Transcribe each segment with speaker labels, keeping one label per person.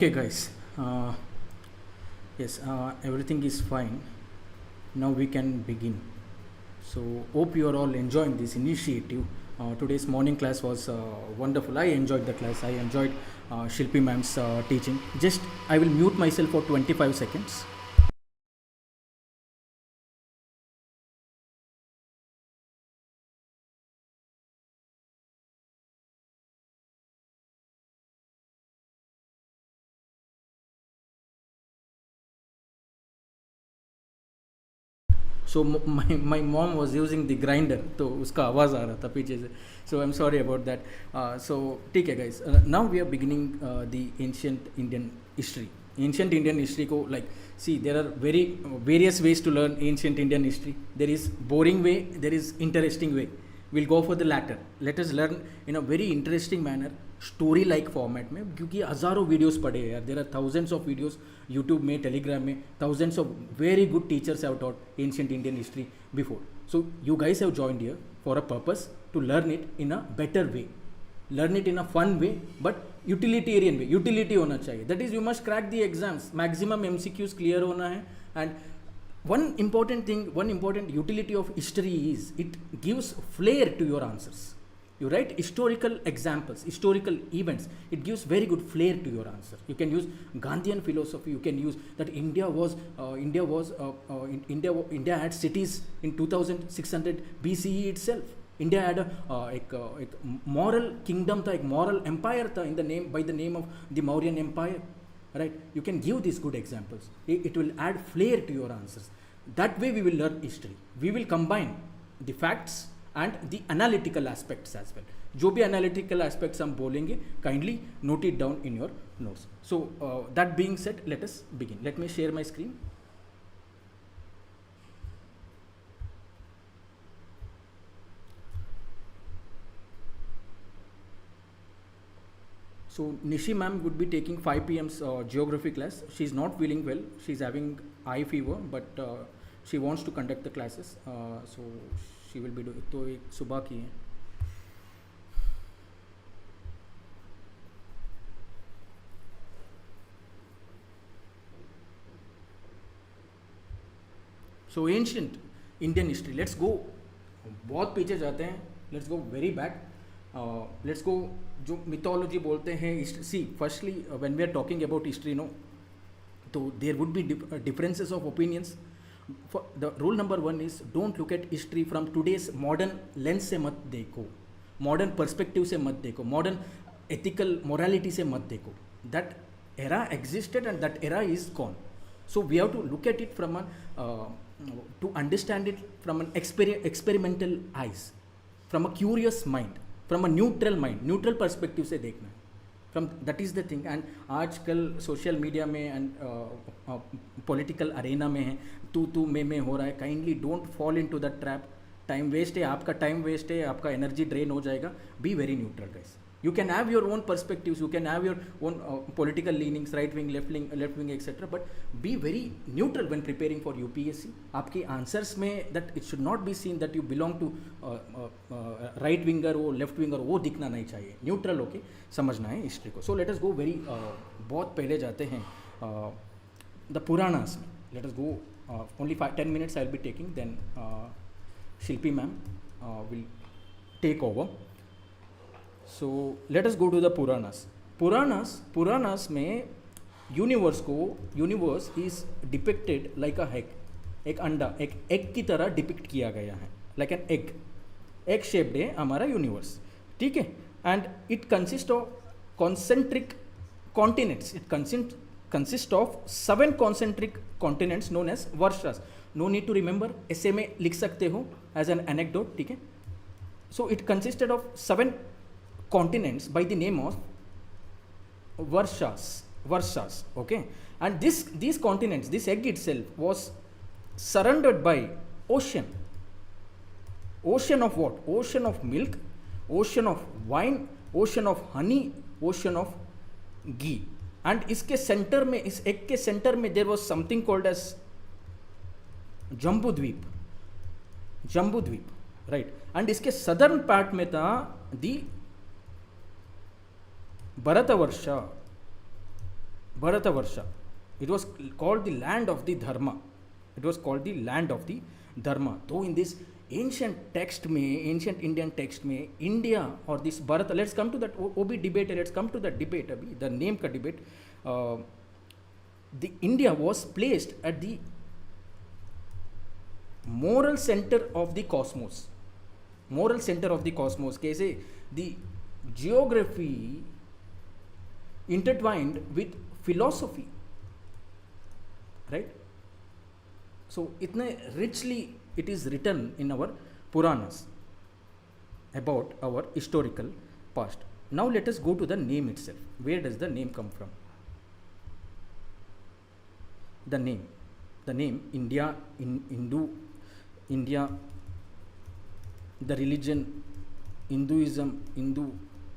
Speaker 1: Okay, guys. Yes, everything is fine. Now we can begin. So, hope you are all enjoying this initiative. Today's morning class was wonderful. I enjoyed the class. I enjoyed Shilpi ma'am's teaching. Just I will mute myself for 25 seconds. So my mom was using the grinder, तो उसका आवाज़ आ रहा था पीछे से. So I'm sorry about that. So ठीक है guys. Now we are beginning the ancient Indian history. Ancient Indian history को like see there are very various ways to learn ancient Indian history. There is boring way, there is interesting way. We'll go for the latter. Let us learn in a very interesting manner, story like format में, क्योंकि हज़ारों videos पड़े हैं यार. There are thousands of videos YouTube में, Telegram में. Thousands of very good teachers have taught ancient Indian history before. So you guys have joined here for a purpose to learn it in a better way, learn it in a fun way, but utilitarian way. Utility होना चाहिए. That is you must crack the exams. Maximum MCQs clear होना है. And one important utility of history is it gives flair to your answers. You write historical examples, historical events, it gives very good flair to your answer. You can use Gandhian philosophy. You can use that India had cities in 2600 BCE itself. India had a moral kingdom था, एक moral empire था by the name of the Mauryan Empire. Right? You can give these good examples. It will add flair to your answers. That way we will learn history. We will combine the facts and the analytical aspects as well. जो भी analytical aspects हम बोलेंगे, kindly note it down in your notes. So that being said, let us begin. Let me share my screen. So Nishi ma'am would be taking 5 p.m.'s geography class. She's not feeling well. She's having eye fever, but she wants to conduct the classes. So she will be doing. तो एक सुबह की है. So ancient Indian history. Let's go. बहुत पीछे जाते हैं. Let's go very back. Let's go. जो मिथोलॉजी बोलते हैं, see firstly when we are talking about history no, तो there would be differences of opinions. The rule number 1 is don't look at history from today's modern lens से मत देखो, modern perspective से मत देखो, मॉडर्न एथिकल मोरालिटी से मत देखो. That era existed and that era is gone. So we have to look at it from to understand it from an experimental eyes, from a curious mind, from a neutral mind, neutral perspective से देखना है. From that is the thing. And आजकल social media में and political arena में है, तू मैं हो रहा है. Kindly don't fall into that trap. Time waste है, आपका टाइम वेस्ट है, आपका एनर्जी ड्रेन हो जाएगा. Be very neutral guys. You can have your own perspectives, you can have your own political leanings, right wing, left wing, etc. But be very neutral when preparing for UPSC. आपके answers में that it should not be seen that you belong to right winger or left winger, वो दिखना नहीं चाहिए. Neutral होके समझना है history को. So let us go very बहुत पहले जाते हैं the Puranas में. Let us go only 10 minutes I will be taking, then Shilpi ma'am will take over. So let us go to the Puranas. Puranas में universe is depicted like a egg. एक अंडा, एक egg की तरह depict किया गया है, like an egg shaped है हमारा यूनिवर्स. ठीक है. And it consist of concentric continents. It consist of 7 concentric continents known as varshas. No need to remember, ऐसे में लिख सकते हो एज एन एनेक्डोट. ठीक है. So it consisted of 7 continents by the name of Varshas, okay. And these continents, this egg itself was surrounded by ocean of what? Ocean of milk, ocean of wine, ocean of honey, ocean of ghee. And इसके centre में, इस egg के centre में there was something called as Jambudvipa, right. and इसके southern part में था दी Bharatavarsha. It was called the land of the dharma. It was called the land of the dharma. Though in this ancient text में, ancient Indian text में, India or this Bharata, let's come to that OB debate, let's come to that debate अभी, the name का debate. The India was placed at the moral center of the cosmos. Moral center of the cosmos. कैसे? The geography intertwined with philosophy, right? So itne richly it is written in our Puranas about our historical past. Now let us go to the name itself. Where does the name come from? The name India, India, the religion, Hinduism, Hindu,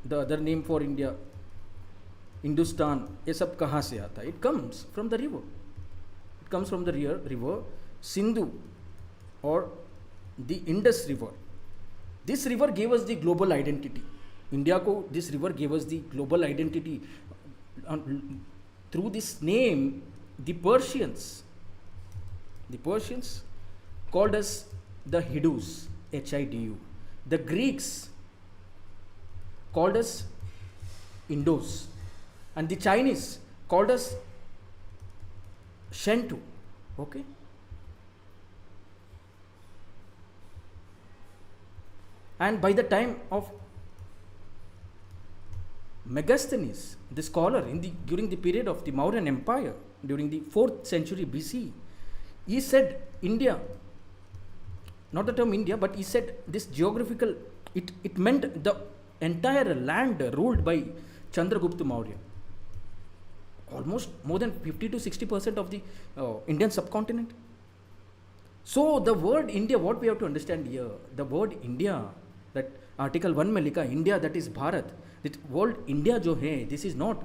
Speaker 1: the other name for India, Hindustan, ये सब कहाँ से आता है? It comes from the river. It comes from the river Sindhu or the Indus River. This river gave us the global identity. India को this river gave us the global identity. Through this name, the Persians called us the Hindus, Hidu. The Greeks called us Indos, and the Chinese called us Shentu. Okay. And by the time of Megasthenes, the scholar during the period of the Mauryan Empire, during the 4th century BC, he said India, not the term India, but he said this geographical, it meant the entire land ruled by Chandragupta Maurya. Almost more than 50 to 60% of the Indian subcontinent. So the word India, what we have to understand here, the word India, that article 1 में लिखा India, that is Bharat, that word India जो है, this is not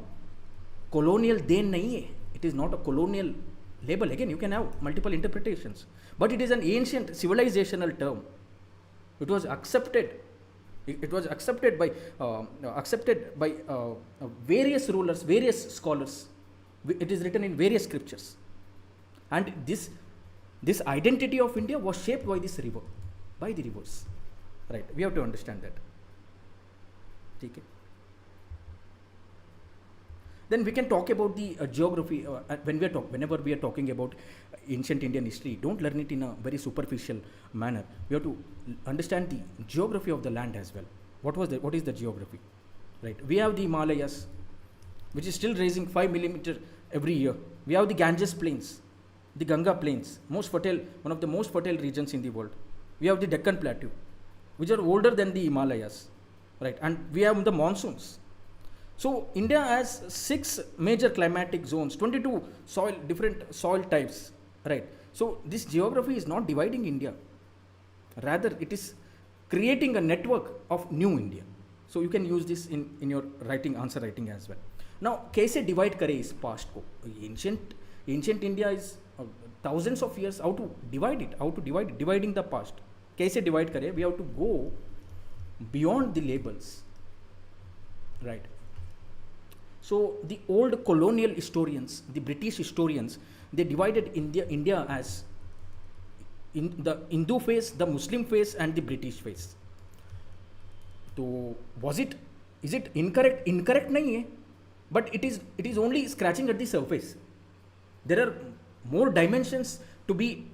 Speaker 1: colonial देन नहीं है, it is not a colonial label. Again, you can have multiple interpretations, but it is an ancient civilizational term. It was accepted. It was accepted by various rulers, various scholars. It is written in various scriptures, and this identity of India was shaped by this river, by the rivers. Right? We have to understand that. Okay. Then we can talk about the geography. Whenever we are talking about ancient Indian history, don't learn it in a very superficial manner. We have to understand the geography of the land as well. What is the geography? Right? We have the Himalayas, which is still raising 5 millimeter every year. We have the Ganges plains, the Ganga plains, one of the most fertile regions in the world. We have the Deccan plateau, which are older than the Himalayas, right? And we have the monsoons. So India has 6 major climatic zones, 22 different soil types, right? So this geography is not dividing India. Rather, it is creating a network of new India. So you can use this in your answer writing as well. Now, कैसे divide करे इस past को? Ancient India is thousands of years. How to divide it? Dividing the past. कैसे divide करे? We have to go beyond the labels, right? So the old colonial historians, the British historians, they divided India as in the Hindu phase, the Muslim phase, and the British phase. So is it incorrect? Incorrect नहीं है, but it is only scratching at the surface. There are more dimensions to be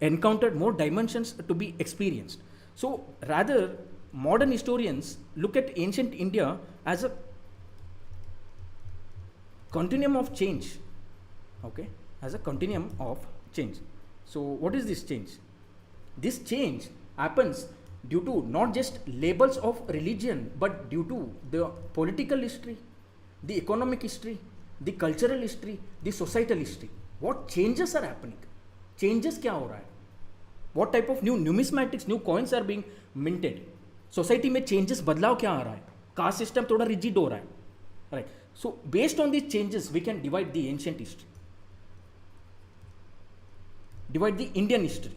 Speaker 1: encountered, more dimensions to be experienced. So rather, modern historians look at ancient India as a continuum of change. Okay, as a continuum of change. So what is this change? This change happens due to not just labels of religion, but due to the political history, the economic history, the cultural history, the societal history. What changes are happening? Changes क्या हो रहा है? What type of new numismatics, new coins are being minted? Society में changes, बदलाव क्या आ रहा है? Caste system थोड़ा rigid हो रहा है, right? So based on these changes, we can divide the ancient history. Divide the Indian history.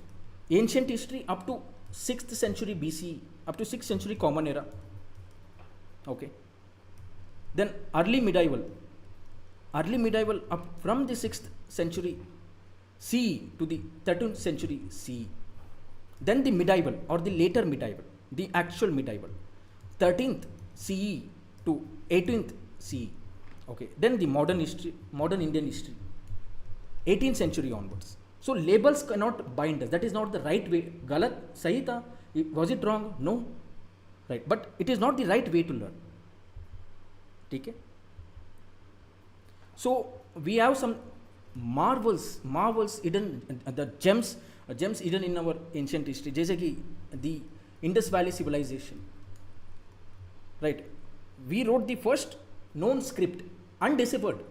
Speaker 1: Ancient history up to 6th century BC, up to 6th century Common Era. Okay. Then early medieval, early medieval up from the 6th century CE to the 13th century CE. Then the medieval or the later medieval, the actual medieval, 13th CE to 18th CE. Okay, then the modern history, modern Indian history, 18th century onwards. So labels cannot bind us. That is not the right way. Galat, sahi tha? Was it wrong? No. Right, but it is not the right way to learn. Okay. So we have some marvels hidden, the gems hidden in our ancient history. जैसे कि the Indus Valley civilization. Right, we wrote the first known script undeciphered.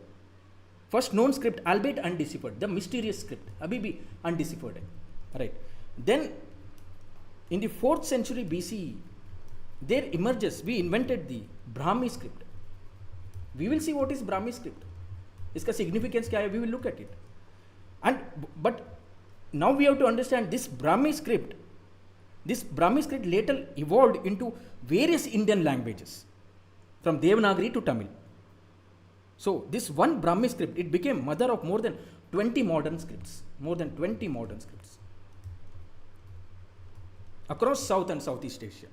Speaker 1: First known script, albeit undeciphered, the mysterious script, abhi bhi undeciphered hai. Right. Then in the 4th century BCE, there emerges, we invented the Brahmi script. We will see what is Brahmi script. Iska significance kya hai, we will look at it. But now we have to understand this Brahmi script later evolved into various Indian languages, from Devanagari to Tamil. So this one Brahmi script, it became mother of more than 20 modern scripts, across South and Southeast Asia.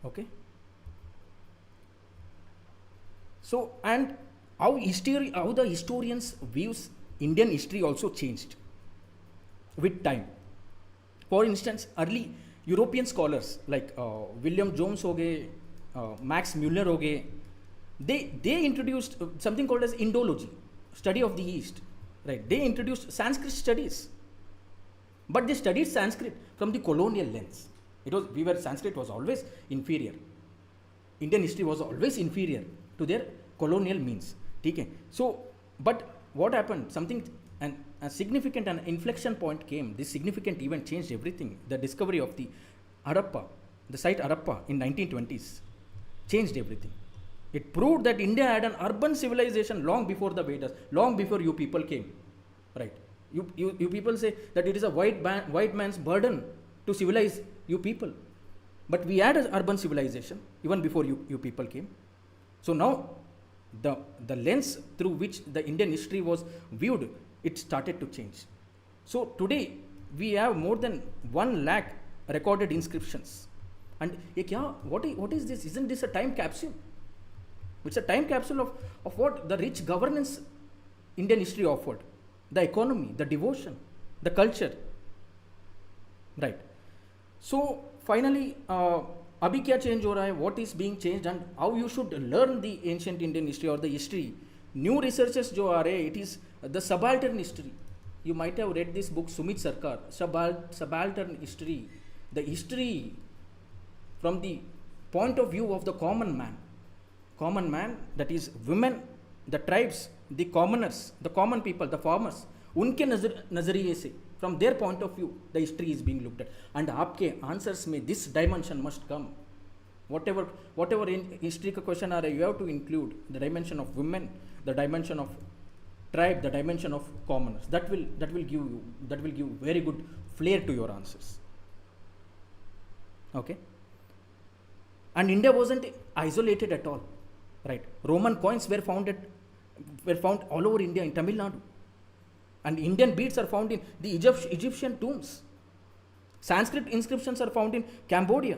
Speaker 1: Okay. So, and how the historians views Indian history also changed with time. For instance, early European scholars like William Jones ho gaye, Max Muller ho gaye, they introduced something called as Indology, study of the East. Right, they introduced Sanskrit studies, but they studied Sanskrit from the colonial lens. Sanskrit was always inferior. Indian history was always inferior to their colonial means. Okay. So, but what happened? A significant inflection point came. This significant event changed everything. The discovery of the site Harappa in 1920s changed everything. It proved that India had an urban civilization long before the Vedas, long before you people came. Right? You people say that it is a white man's burden to civilize you people, but we had an urban civilization even before you people came. So now the lens through which the Indian history was viewed, it started to change. So today we have more than 1 lakh recorded inscriptions. And what is this? Isn't this a time capsule? It's a time capsule of what the rich governance Indian history offered, the economy, the devotion, the culture. Right. So finally, abhi kya change ho raha hai, what is being changed, and how you should learn the ancient Indian history or the history. New researches jo aa rahe, it is the subaltern history. You might have read this book, Sumit Sarkar, Subaltern History, the history from the point of view of the common man, that is women, the tribes, the commoners, the common people, the farmers, unke nazariye se, from their point of view, the history is being looked at. And aapke answers mein this dimension must come. Whatever in history ka question aa raha, you have to include the dimension of women, the dimension of tribe, the dimension of commoners. That will give very good flair to your answers. Okay. And India wasn't isolated at all. Right. Roman coins were found all over India, in Tamil Nadu. And Indian beads are found in the Egyptian tombs. Sanskrit inscriptions are found in Cambodia.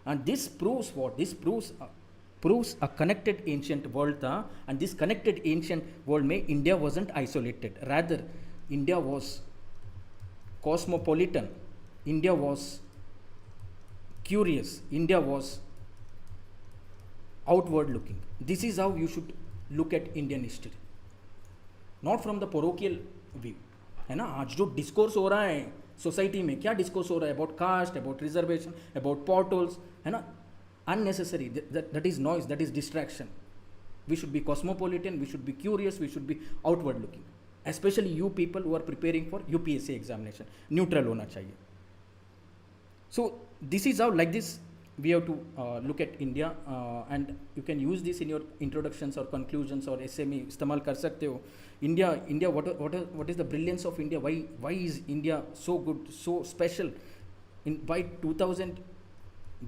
Speaker 1: And this proves what? This proves a connected ancient world. And this connected ancient world mein India wasn't isolated. Rather, India was cosmopolitan. India was curious. India was outward looking. This is how you should look at Indian history, not from the parochial view. है ना, आज जो discourse हो रहा है society में, क्या discourse हो रहा है about cast, about reservation, about portals, है ना, unnecessary. That is noise, that is distraction. We should be cosmopolitan, we should be curious, we should be outward looking. Especially you people who are preparing for UPSC examination, neutral होना चाहिए. So this is how, like this, we have to look at India, and you can use this in your introductions or conclusions or essay में इस्तेमाल कर सकते हो. India, what is the brilliance of India? Why is India so good, so special? By 2000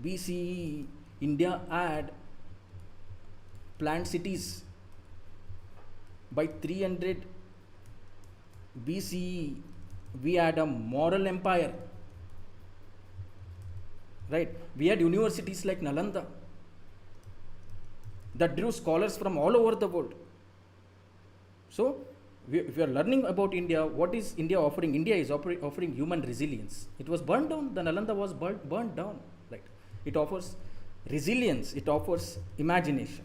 Speaker 1: BCE, India had planned cities by 300 BCE, we had a moral empire, right? We had universities like Nalanda that drew scholars from all over the world. So, if we are learning about India, what is India offering? India is offering human resilience. It was burned down. The Nalanda was burned down. Right? It offers resilience. It offers imagination.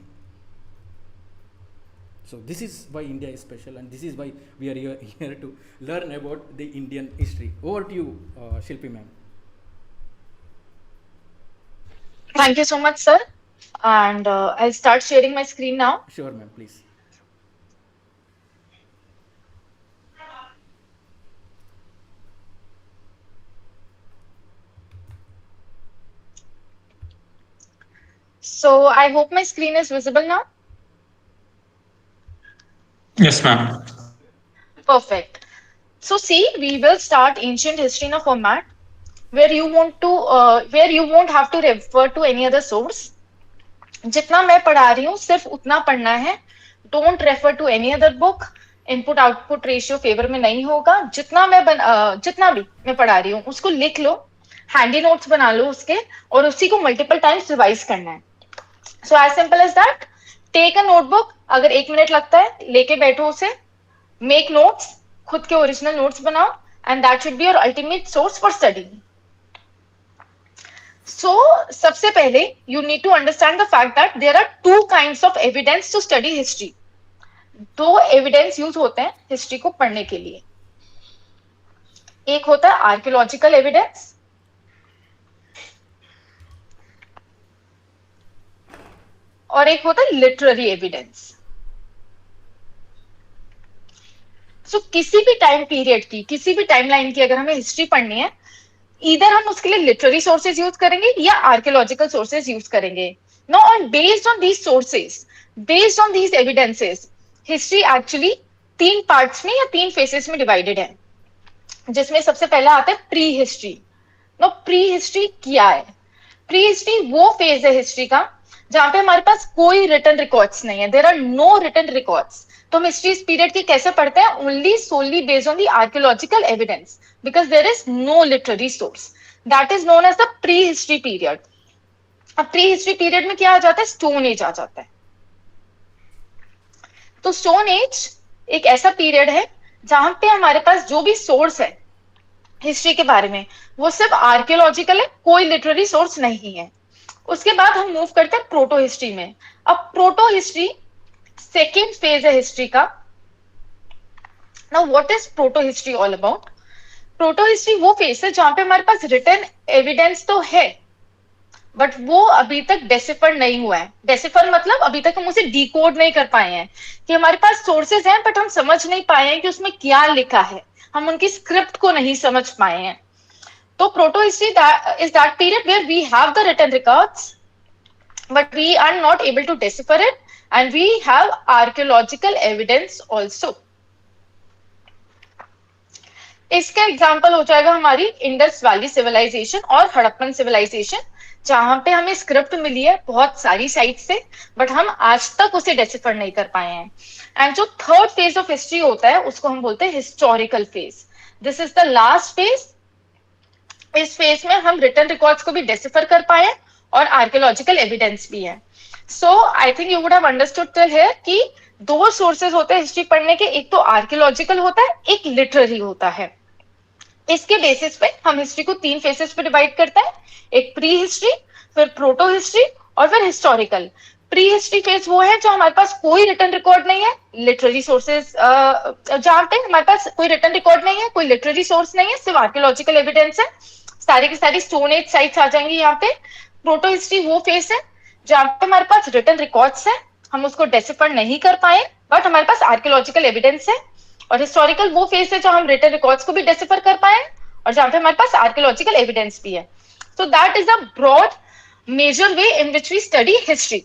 Speaker 1: So this is why India is special, and this is why we are here to learn about the Indian history. Over to you, Shilpi ma'am.
Speaker 2: Thank you so much, sir. And I'll start sharing my screen now.
Speaker 1: Sure, ma'am, please.
Speaker 2: So I hope my screen is visible now.
Speaker 3: Yes, ma'am.
Speaker 2: Perfect. So see, we will start ancient history in a format where you won't have to refer to any other source. जितना मैं पढ़ा रही हूँ सिर्फ उतना पढ़ना है. Don't refer to any other book. Input output ratio favour में नहीं होगा. जितना भी मैं पढ़ा रही हूँ उसको लिख लो, हैंडी नोट्स बना लो उसके, और उसी को मल्टीपल टाइम्स रिवाइज करना है. So as simple as that, take a notebook. अगर 1 मिनट लगता है लेके बैठो उसे, मेक नोट्स, खुद के ओरिजिनल नोट्स बनाओ, and that should be your ultimate source for study. So, सबसे पहले you need to understand the fact that there are 2 kinds of evidence to study history. 2 evidence use होते हैं history को पढ़ने के लिए. एक होता है आर्कियोलॉजिकल एविडेंस, और एक होता है लिटरेरी एविडेंस. सो किसी भी टाइम पीरियड की, किसी भी टाइमलाइन की अगर हमें हिस्ट्री पढ़नी है, इधर हम उसके लिए लिटरेरी सोर्सेज यूज करेंगे या आर्कियोलॉजिकल सोर्सेज यूज करेंगे. नो, और based on these sources, based on these evidences, history actually 3 parts में या 3 फेसेस में डिवाइडेड है, जिसमें सबसे पहला आता है prehistory. No, prehistory क्या है? प्री हिस्ट्री वो फेज है हिस्ट्री का जहां पे हमारे पास कोई रिटन रिकॉर्ड्स नहीं है. There are no written records. तो हम हिस्ट्री इस पीरियड की कैसे पढ़ते हैं? Only solely based on the archaeological evidence, because there is no literary source. That is known as the pre-history period. अब pre-history period में क्या आ जाता है? Stone Age आ जाता है. तो Stone Age एक ऐसा पीरियड है जहां पे हमारे पास जो भी सोर्स है हिस्ट्री के बारे में वो सिर्फ आर्कियोलॉजिकल है, कोई लिटरेरी सोर्स नहीं है. उसके बाद हम मूव करते हैं प्रोटो हिस्ट्री में. अब प्रोटो हिस्ट्री सेकेंड फेज है हिस्ट्री का. Now what is proto history all about? Proto history वो फेस है जहां पे हमारे पास रिटन एविडेंस तो है, बट वो अभी तक डेसिफर नहीं हुआ है. डेसिफर मतलब अभी तक हम उसे डिकोड नहीं कर पाए हैं, कि हमारे पास सोर्सेज हैं बट हम समझ नहीं पाए हैं कि उसमें क्या लिखा है, हम उनकी स्क्रिप्ट को नहीं समझ पाए हैं. तो protohistory is that period where we have the written records but we are not able to decipher it, and we have archaeological evidence also. इसका एग्जाम्पल हो जाएगा हमारी इंडस वैली सिविलाइजेशन और हड़प्पन सिविलाइजेशन, जहां पे हमें स्क्रिप्ट मिली है बहुत सारी साइट से, बट हम आज तक उसे डेसिफर नहीं कर पाए हैं. एंड जो थर्ड फेज ऑफ हिस्ट्री होता है उसको हम बोलते हैं historical phase. This is the last phase. इस फेज में हम रिटन रिकॉर्ड्स को भी डेसिफर कर पाए और आर्कियोलॉजिकल एविडेंस भी है. So I think you would have understood till here कि 2 सोर्सेज होते हैं हिस्ट्री पढ़ने के, एक तो आर्कियोलॉजिकल होता है, एक लिटरेरी होता है. इसके बेसिस पे हम हिस्ट्री को 3 फेसेस पे डिवाइड करते हैं, एक प्री हिस्ट्री, फिर प्रोटो हिस्ट्री और फिर हिस्टोरिकल. प्री हिस्ट्री फेज वो है जो हमारे पास कोई रिटन रिकॉर्ड नहीं है, लिटरेरी सोर्सेज जहां पे हमारे पास कोई रिटन रिकॉर्ड नहीं है, कोई लिटरेरी सोर्स नहीं है, सिर्फ आर्कियोलॉजिकल एविडेंस है. सारी की सारी स्टोन एज साइट्स आ जाएंगी यहाँ पे. प्रोटो हिस्ट्री वो फेज है जहां पे हमारे पास रिटन रिकॉर्ड्स है, हम उसको डेसिफर नहीं कर पाए बट हमारे पास आर्कियोलॉजिकल एविडेंस है. और हिस्टोरिकल वो फेज है जहां हम रिटन रिकॉर्ड्स को भी डेसिफर कर पाए और जहां पे हमारे पास आर्कियोलॉजिकल एविडेंस भी है. So that is a broad major way in which we study history.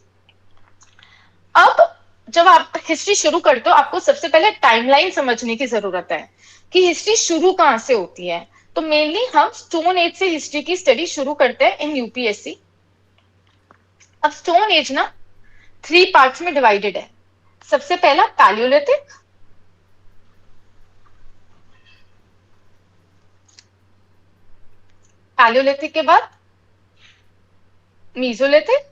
Speaker 2: अब जब आप हिस्ट्री शुरू करते हो आपको सबसे पहले टाइमलाइन समझने की जरूरत है कि हिस्ट्री शुरू कहां से होती है. तो मेनली हम स्टोन एज से हिस्ट्री की स्टडी शुरू करते हैं इन यूपीएससी. अब स्टोन एज ना 3 पार्ट्स में डिवाइडेड है. सबसे पहला पैलियोलिथिक, पैलियोलिथिक के बाद मीजोलिथिक,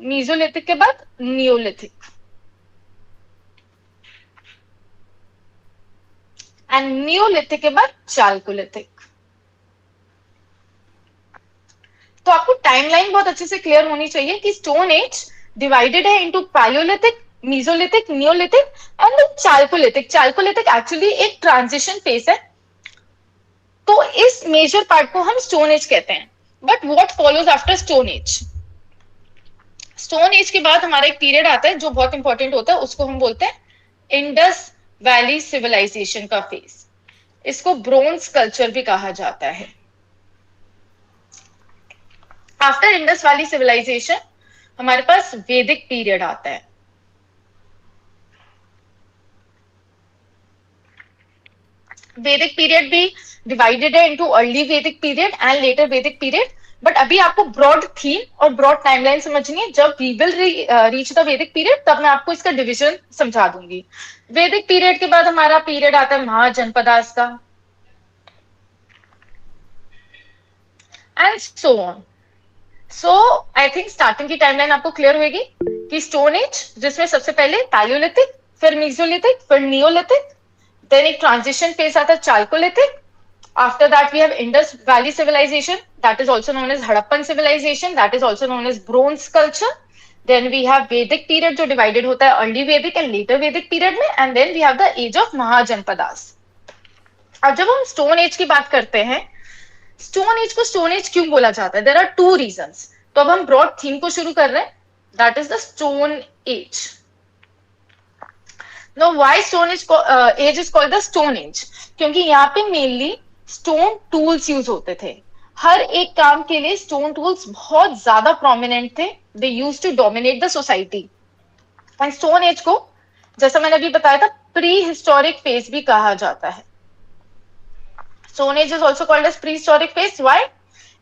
Speaker 2: मीजोलिथिक के बाद नियोलिथिक, एंड नियोलिथिक के बाद चाल्कोलिथिक। तो आपको टाइमलाइन बहुत अच्छे से क्लियर होनी चाहिए कि स्टोन एज डिवाइडेड है into Palaeolithic, mesolithic, Neolithic and chalcolithic. Chalcolithic actually एक ट्रांजिशन फेज है, तो इस मेजर पार्ट को हम स्टोन एज कहते हैं। But what follows after stone age? Stone age के बाद हमारा एक पीरियड आता है जो बहुत इंपॉर्टेंट होता है, उसको हम बोलते हैं इंडस वैली सिविलाइजेशन का फेज। इसको ब्रोंज कल्चर भी कहा जाता है। आफ्टर इंडस वैली सिविलाइजेशन हमारे पास वैदिक पीरियड आता है। वैदिक पीरियड भी डिवाइडेड है इनटू अर्ली वैदिक पीरियड एंड लेटर वैदिक पीरियड। बट अभी आपको ब्रॉड थीम और ब्रॉड टाइमलाइन समझनी है। जब वी विल रीच द वैदिक पीरियड तब मैं आपको इसका डिवीजन समझा दूंगी। वैदिक पीरियड के बाद हमारा पीरियड आता है महाजनपदास का, and so on. So I think starting की टाइमलाइन आपको क्लियर होगी कि स्टोन एज, जिसमें सबसे पहले पैलियोलिथिक, फिर मीजोलिथिक, फिर नियोलिथिक, देन एक ट्रांजिशन फेज आता है chalcolithic. After that, we have Indus Valley Civilization, that is also known as Harappan Civilization, that is also known as Bronze Culture. Then we have Vedic period जो divided होता है early Vedic and later Vedic period में, and then we have the age of Mahajanpadas. अब जब हम Stone Age की बात करते हैं, Stone Age को Stone Age क्यों बोला जाता है? There are two reasons. तो अब हम broad theme को शुरू कर रहे हैं, that is the Stone Age. Now why Stone Age is called the Stone Age? क्योंकि यहाँ पे mainly स्टोन टूल्स यूज होते थे। हर एक काम के लिए स्टोन टूल्स बहुत ज्यादा प्रोमिनेंट थे। They use to dominate the society. And stone age को, जैसा मैंने अभी बताया था, प्री हिस्टोरिक फेज भी कहा जाता है। Stone age is also called as prehistoric phase. Why?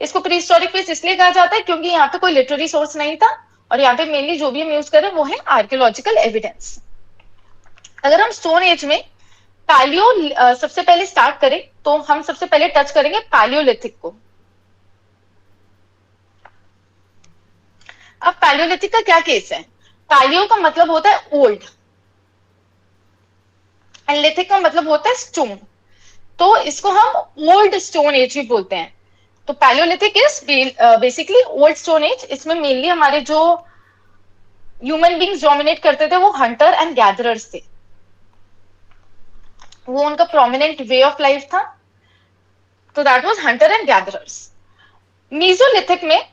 Speaker 2: इसको प्री हिस्टोरिक फेज इसलिए कहा जाता है क्योंकि यहाँ पे कोई लिटरेरी सोर्स नहीं था, और यहाँ पे मेनली जो भी हम यूज कर रहे हैं वो है आर्कियोलॉजिकल एविडेंस। अगर हम स्टोन एज में पैलियो सबसे पहले स्टार्ट करें तो हम सबसे पहले टच करेंगे पैलियोलिथिक को। अब पैलियोलिथिक का क्या केस है? पैलियो का मतलब होता है ओल्ड एंड लिथिक का मतलब होता है स्टोन, तो इसको हम ओल्ड स्टोन एज भी बोलते हैं। तो Palaeolithic is basically old stone age. इसमें मेनली हमारे जो ह्यूमन बींग्स डोमिनेट करते थे वो हंटर एंड गैदरर्स थे, वो उनका प्रोमिनेंट वे ऑफ लाइफ था। तो that was hunter and gatherers. Mesolithic में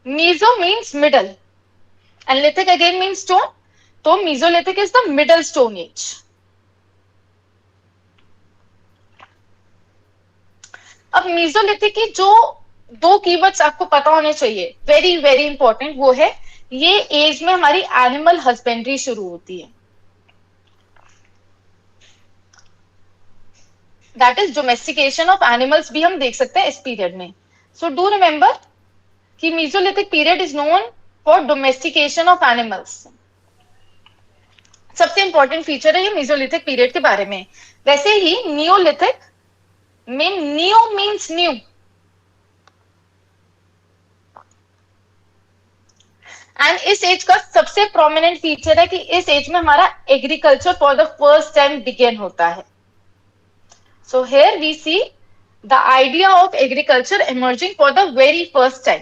Speaker 2: meso means middle and lithic again means stone, तो mesolithic is the middle stone age. अब मीजोलिथिक की जो दो कीवर्ड्स आपको पता होने चाहिए, वेरी वेरी इंपॉर्टेंट, वो है ये एज में हमारी एनिमल हस्बेंड्री शुरू होती है, that is domestication of animals भी हम देख सकते हैं इस पीरियड में। सो डू रिमेंबर कि mesolithic period is known for domestication of animals. सबसे इंपॉर्टेंट फीचर है ये मीजोलिथिक पीरियड के बारे में। वैसे ही नियोलिथिक में नियो मीन्स न्यू, एंड इस एज का सबसे प्रोमिनेंट फीचर है कि इस एज में हमारा agriculture for the first time began होता है। So here we see the idea of agriculture emerging for the very first time.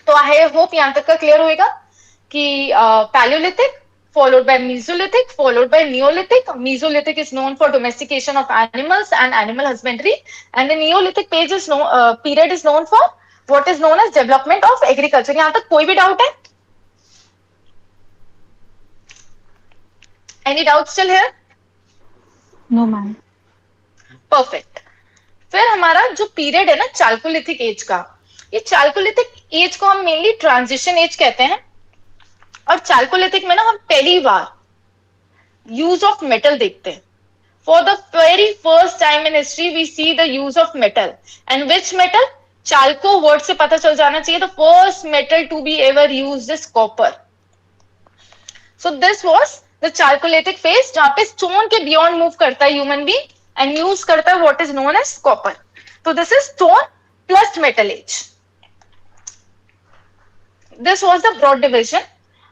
Speaker 2: तो आई होप यहां तक का क्लियर होगा कि Paleolithic followed by Mesolithic, followed by Neolithic. Mesolithic is known for domestication of animals and animal husbandry, and the Neolithic period is known for what is known as development of agriculture. यहाँ तक कोई भी doubt है? Any doubt still here?
Speaker 3: No, ma'am.
Speaker 2: Perfect. फिर हमारा जो period है ना चाल्कोलिथिक एज का, ये चाल्कोलिथिक एज को हम मेनली ट्रांजिशन एज कहते हैं। और चाल्कोलिथिक में ना हम पहली बार यूज ऑफ मेटल देखते हैं। For the very first time in history, we see the use of metal. And which metal? Chalco word से पता चल जाना चाहिए. The first metal to be ever used is copper. So this was the chalcolithic phase, जहाँ पे stone के beyond move करता है human being and use करता है what is known as copper. So this is stone plus metal age. This was the broad division.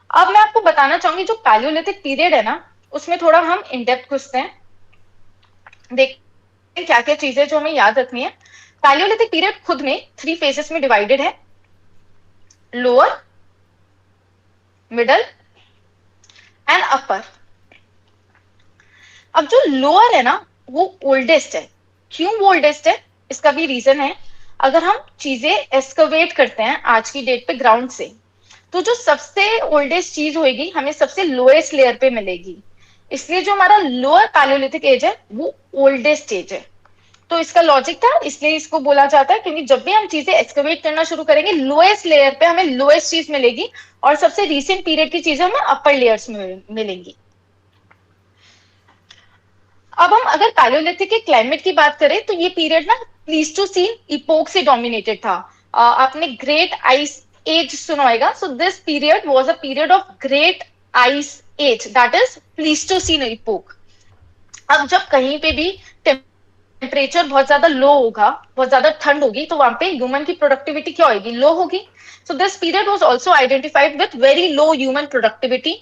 Speaker 2: अब मैं आपको बताना चाहूंगी जो पैलियोलिथिक पीरियड है ना, उसमें थोड़ा हम इन डेप्थ घुसते हैं. देखते हैं क्या क्या चीजें जो हमें याद रखनी है. पैलियोलिथिक पीरियड खुद में 3 फेजेस में डिवाइडेड है. Lower, middle and upper. अब जो लोअर है ना वो ओल्डेस्ट है. क्यों वो ओल्डेस्ट है? इसका भी रीजन है. अगर हम चीजें एक्सकवेट करते हैं आज की डेट पे ग्राउंड से, तो जो सबसे ओल्डेस्ट चीज होगी हमें सबसे लोएस्ट लेयर पे मिलेगी. इसलिए जो हमारा लोअर पैलियोलिथिक एज है वो ओल्डेस्ट एज है. तो इसका लॉजिक था, इसलिए इसको बोला जाता है, क्योंकि जब भी हम चीजें एक्सकवेट करना शुरू करेंगे लोएस्ट लेयर पे हमें लोएस्ट चीज मिलेगी और सबसे रीसेंट पीरियड की चीजें हमें अपर लेयर्स में मिलेंगी. अब हम अगर पैलियोलिथिक के क्लाइमेट की बात करें तो ये पीरियड ना प्लीस्टोसीन इपोक से डोमिनेटेड था. आपने ग्रेट आइस एज सुना होगा. So this period was a period of great ice age, that is Pleistocene epoch. अब जब कहीं पे भी टेम्परेचर बहुत ज्यादा लो होगा, बहुत ज्यादा ठंड होगी, तो वहां पे ह्यूमन की प्रोडक्टिविटी क्या होगी? लो होगी. सो this period was also identified with very low human productivity.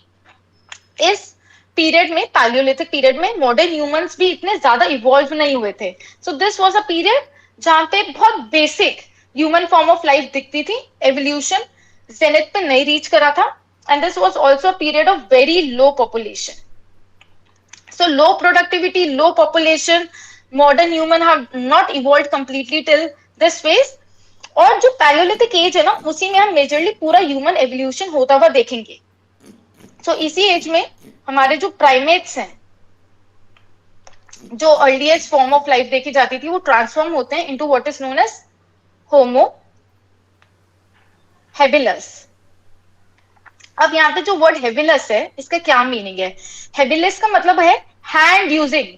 Speaker 2: इस पीरियड में, पैलियोलिथिक पीरियड में, मॉडर्न ह्यूमंस भी इतने ज्यादा इवॉल्व नहीं हुए थे. So this was a period जहां पे बहुत basic human form of life दिखती थी. एवोल्यूशन जेनिथ पे नहीं रीच करा था. And this was also a period of very low population. So low productivity, low population, modern human have not evolved completely till this phase. और जो Palaeolithic as है ना, उसी में हम मेजरली पूरा ह्यूमन एवोल्यूशन होता हुआ देखेंगे. सो इसी एज में हमारे जो प्राइमेट्स हैं, जो अर्लीस्ट फॉर्म ऑफ लाइफ देखी जाती थी, वो ट्रांसफॉर्म होते हैं into what is known as homo habilis. अब यहाँ पे जो वर्ड हेबिलस है, इसका क्या मीनिंग है? हेबिलस का मतलब है हैंड यूजिंग.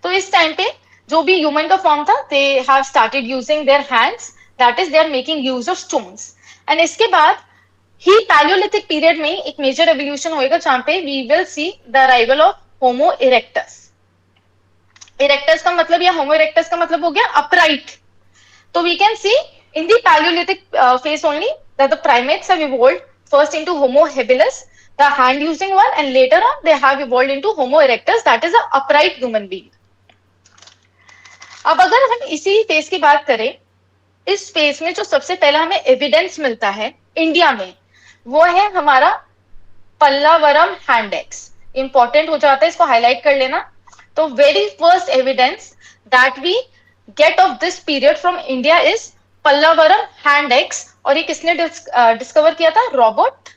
Speaker 2: तो इस टाइम पे जो भी ह्यूमन का फॉर्म था, they have started using their hands, that is they are making use of stones. And इसके बाद ही पैलियोलिथिक पीरियड में एक मेजर एवोल्यूशन होएगा जहां पे we will see the arrival of Homo erectus. Erectus का मतलब, या होमो इरेक्टस का मतलब हो गया अपराइट. तो we can see in the Paleolithic phase only that the primates have evolved first into Homo habilis, the hand using one, and later on they have evolved into Homo erectus, that is a upright human being. अब अगर हम इसी phase की बात करें, इस phase में जो सबसे पहला हमें एविडेंस मिलता है इंडिया में, वो है हमारा पल्लावरम हैंड एक्स. इंपॉर्टेंट हो जाता है, इसको हाईलाइट कर लेना. तो very first evidence that we get of this period from India is Pallavaram hand axe. और ये किसने डिस्कवर किया था? Robert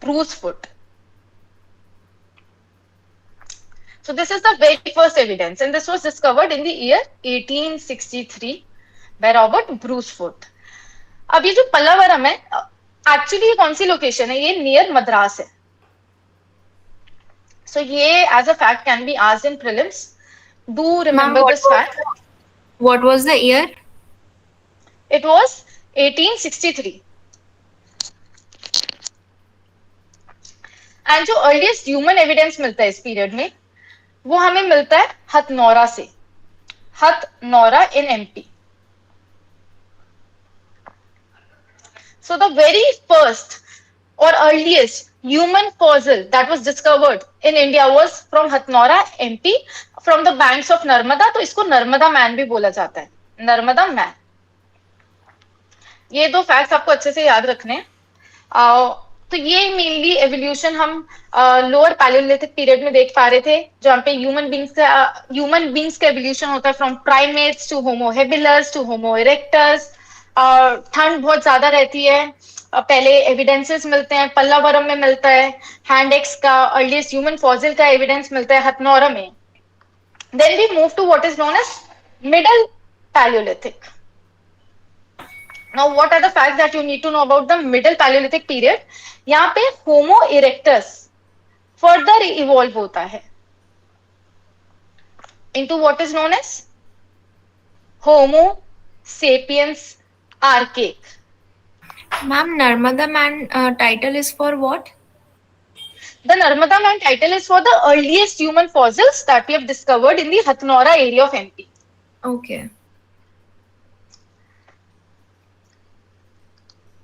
Speaker 2: Bruce Foote. So this is the very first evidence, and this was discovered in the year 1863 by Robert Brucefoot. अब ये जो पल्लावरम है, actually ये कौन सी लोकेशन है? ये नियर मद्रास है. So ये as a fact can be asked in prelims. Do remember this fact.
Speaker 3: What was the year?
Speaker 2: It was 1863. And जो earliest human evidence मिलता है इस पीरियड में, वो हमें मिलता है हथनौरा से. Hathnora in MP. So the very first or earliest human fossil that was discovered in India was from Hathnora, MP, from the banks of Narmada. तो इसको नर्मदा मैन भी बोला जाता है, नर्मदा मैन. ये दो फैक्ट्स आपको अच्छे से याद रखने हैं. तो ये मेनली एवोल्यूशन हम लोअर पैलियोलिथिक पीरियड में देख पा रहे थे, जहाँ पे ह्यूमन बींग्स का एवोल्यूशन होता है from primates to homo habilis to homo erectus. ठंड बहुत ज्यादा रहती है. पहले एविडेंसेस मिलते हैं, पल्लावरम में मिलता है हैंड एक्स का, अर्लीस्ट ह्यूमन फॉसिल का एविडेंस मिलता है हथनौरा में. Then we move to what is known as middle Paleolithic. Now what are the facts that you need to know about the middle Paleolithic period? यहाँ पे होमो erectus further evolve होता है. into what is known as Homo sapiens archaic.
Speaker 3: Ma'am, Narmada Man title is for what?
Speaker 2: The Narmada Man title is for the earliest human fossils that we have discovered in the Hathnora area of MP.
Speaker 3: Okay.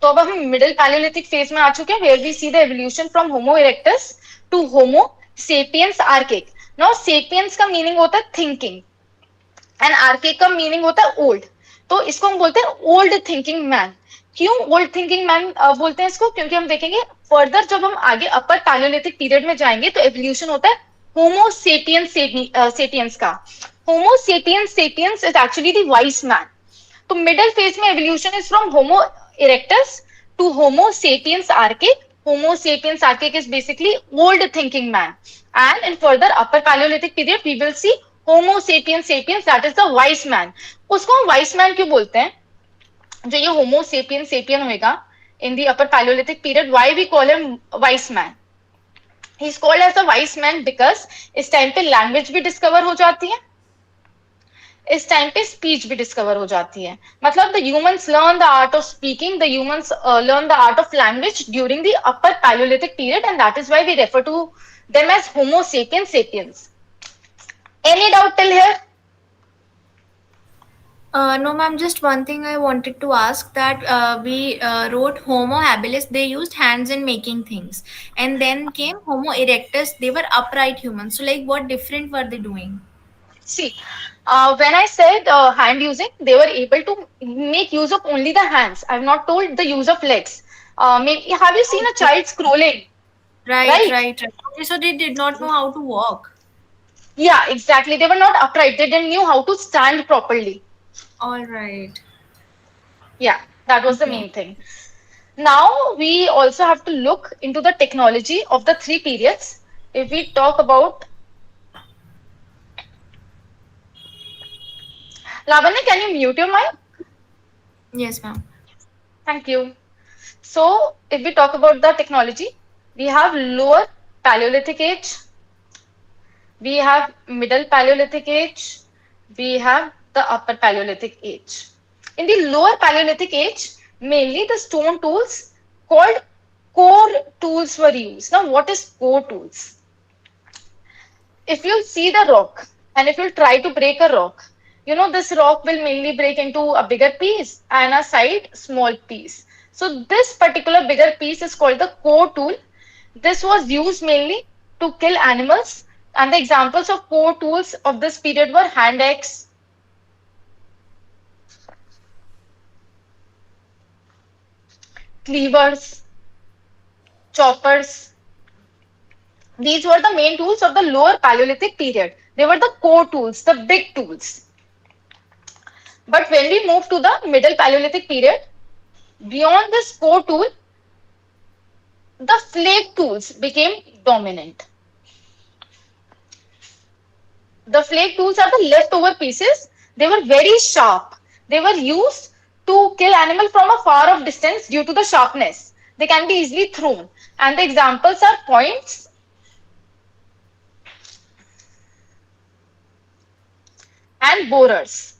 Speaker 2: तो अब हम middle Palaeolithic phase में आ चुके हैं, where we see the evolution from Homo erectus to Homo sapiens archaic. Now sapiens का meaning होता है थिंकिंग एंड आर्किक का मीनिंग होता है ओल्ड. तो इसको हम बोलते हैं ओल्ड थिंकिंग मैन. क्यों ओल्ड थिंकिंग मैन बोलते हैं इसको? क्योंकि हम देखेंगे फर्दर जब हम आगे अपर पैलियोलिथिक पीरियड में जाएंगे तो एवोल्यूशन होता है होमो सेपियंस सेपियंस का. Homo sapiens sapiens is actually the wise man. तो मिडिल फेज में evolution is from homo erectus to homo sapiens archaic. Homo sapiens archaic is basically old thinking man, and in further upper paleolithic period we will see homo sapiens sapiens, that is the wise man. उसको हम wise man क्यों बोलते हैं? जो ये homo sapiens sapien होएगा in the upper paleolithic period, why we call him wise man? He is called as a wise man because इस time पे लैंग्वेज भी डिस्कवर हो जाती है, इस टाइम पे स्पीच भी डिस्कवर हो जाती है. मतलब the humans learn the art of speaking, the humans learn the art of language during the upper Paleolithic period, and that is why we refer to them as Homo sapiens sapiens. Any doubt till here?
Speaker 3: No, ma'am, just one thing I wanted to ask, that we wrote Homo habilis, they used hands in making things. And then came Homo erectus, they were upright humans. So, like, what different were they doing?
Speaker 2: See, when I said hand using, they were able to make use of only the hands. I've not told the use of legs. Maybe, have you seen a child scrolling?
Speaker 3: Right. Okay, so they did not know how to walk.
Speaker 2: Yeah, exactly. They were not upright. They didn't know how to stand properly.
Speaker 3: All right.
Speaker 2: Yeah, that was the main thing. Now we also have to look into the technology of the three periods. If we talk about Lavanya, can you mute your mic?
Speaker 3: Yes, ma'am.
Speaker 2: Thank you. So, if we talk about the technology, we have lower Paleolithic age, we have middle Paleolithic age, we have the upper Paleolithic age. In the lower Paleolithic age, mainly the stone tools called core tools were used. Now, what is core tools? If you see the rock and if you try to break a rock, you know, this rock will mainly break into a bigger piece and a side small piece. So this particular bigger piece is called the core tool. This was used mainly to kill animals, and the examples of core tools of this period were hand axe, cleavers, choppers. These were the main tools of the lower Paleolithic period. They were the core tools, the big tools. But when we move to the middle Paleolithic period, beyond this core tool, the flake tools became dominant. The flake tools are the leftover pieces. They were very sharp. They were used to kill animal from a far off distance due to the sharpness. They can be easily thrown. And the examples are points and borers.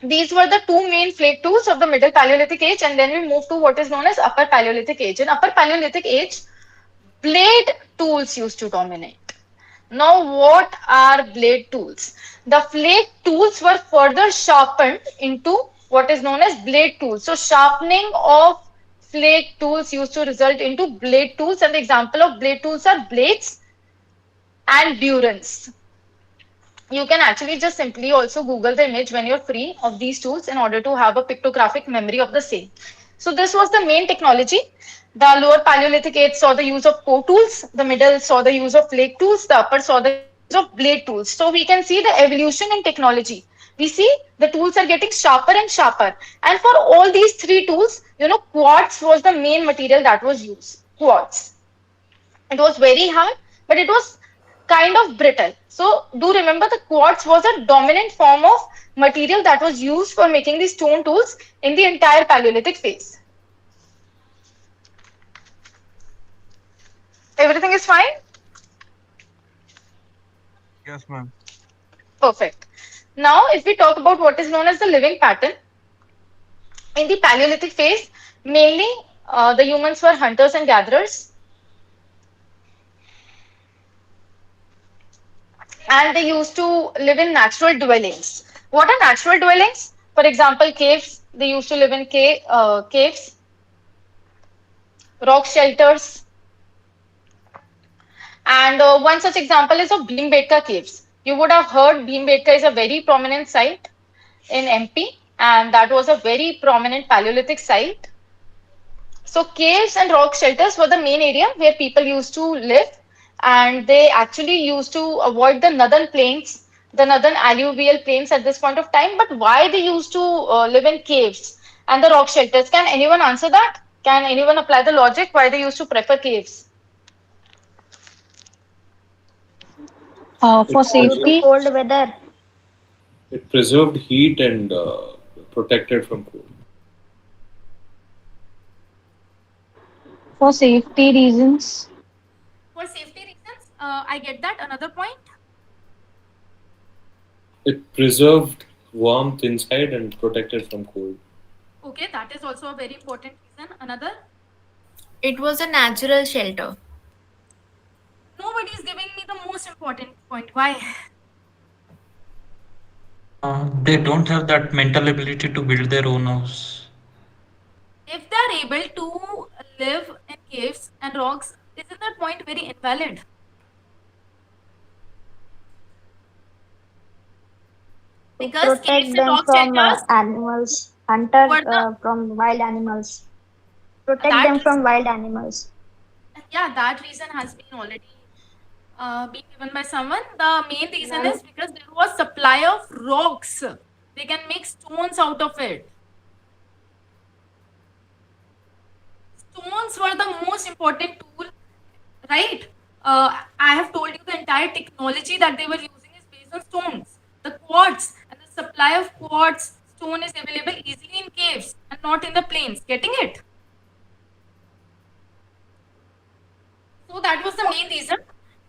Speaker 2: These were the two main flake tools of the middle Paleolithic age, and then we move to what is known as upper Paleolithic age. In upper Paleolithic age, blade tools used to dominate. Now, what are blade tools? The flake tools were further sharpened into what is known as blade tools. So, sharpening of flake tools used to result into blade tools, and the example of blade tools are blades and burins. You can actually just simply also Google the image when you're free of these tools in order to have a pictographic memory of the same. So this was the main technology. The lower Paleolithic age saw the use of core tools, the middle saw the use of flake tools, the upper saw the use of blade tools. So we can see the evolution in technology. We see the tools are getting sharper and sharper. And for all these three tools, you know, quartz was the main material that was used. Quartz. It was very hard, but it was kind of brittle. So do remember, the quartz was a dominant form of material that was used for making these stone tools in the entire Paleolithic phase. Everything is fine?
Speaker 4: Yes, ma'am.
Speaker 2: Perfect. Now, if we talk about what is known as the living pattern, in the Paleolithic phase, mainly the humans were hunters and gatherers, and they used to live in natural dwellings. What are natural dwellings? For example, caves. They used to live in caves, rock shelters, and one such example is of Bhimbetka caves. You would have heard Bhimbetka is a very prominent site in MP, and that was a very prominent Paleolithic site. So caves and rock shelters were the main area where people used to live, and they actually used to avoid the northern plains, the northern alluvial plains at this point of time. But why they used to live in caves and the rock shelters? Can anyone answer that? Can anyone apply the logic why they used to prefer caves?
Speaker 5: For
Speaker 6: It
Speaker 5: due to
Speaker 6: preserved,
Speaker 5: cold weather,
Speaker 6: it preserved heat and protected from cold.
Speaker 5: for safety reasons,
Speaker 7: For safety reasons, I get that. Another point.
Speaker 6: It preserved warmth inside and protected from cold.
Speaker 7: Okay, that is also a very important reason. Another.
Speaker 3: It was a natural shelter.
Speaker 7: Nobody is giving me the most important point. Why?
Speaker 4: They don't have that mental ability to build their own house.
Speaker 7: If they are able to live in caves and rocks, isn't that point very invalid?
Speaker 5: to
Speaker 7: Because caves
Speaker 5: protect
Speaker 7: and
Speaker 5: them
Speaker 7: rock
Speaker 5: from
Speaker 7: shelters
Speaker 5: animals, hunter
Speaker 7: were the
Speaker 5: from wild animals. Protect
Speaker 7: that
Speaker 5: them
Speaker 7: reason,
Speaker 5: from wild animals.
Speaker 7: yeah, that reason has been already been given by someone. The main reason
Speaker 5: Ma'am,
Speaker 7: is because there was supply of rocks. They can make stones out of it. Stones were the most important tool, right? I have told you the entire technology that they were using is based on stones. The quartz and the supply of quartz stone is available easily in caves and not in the plains. Getting it? So that was the main reason.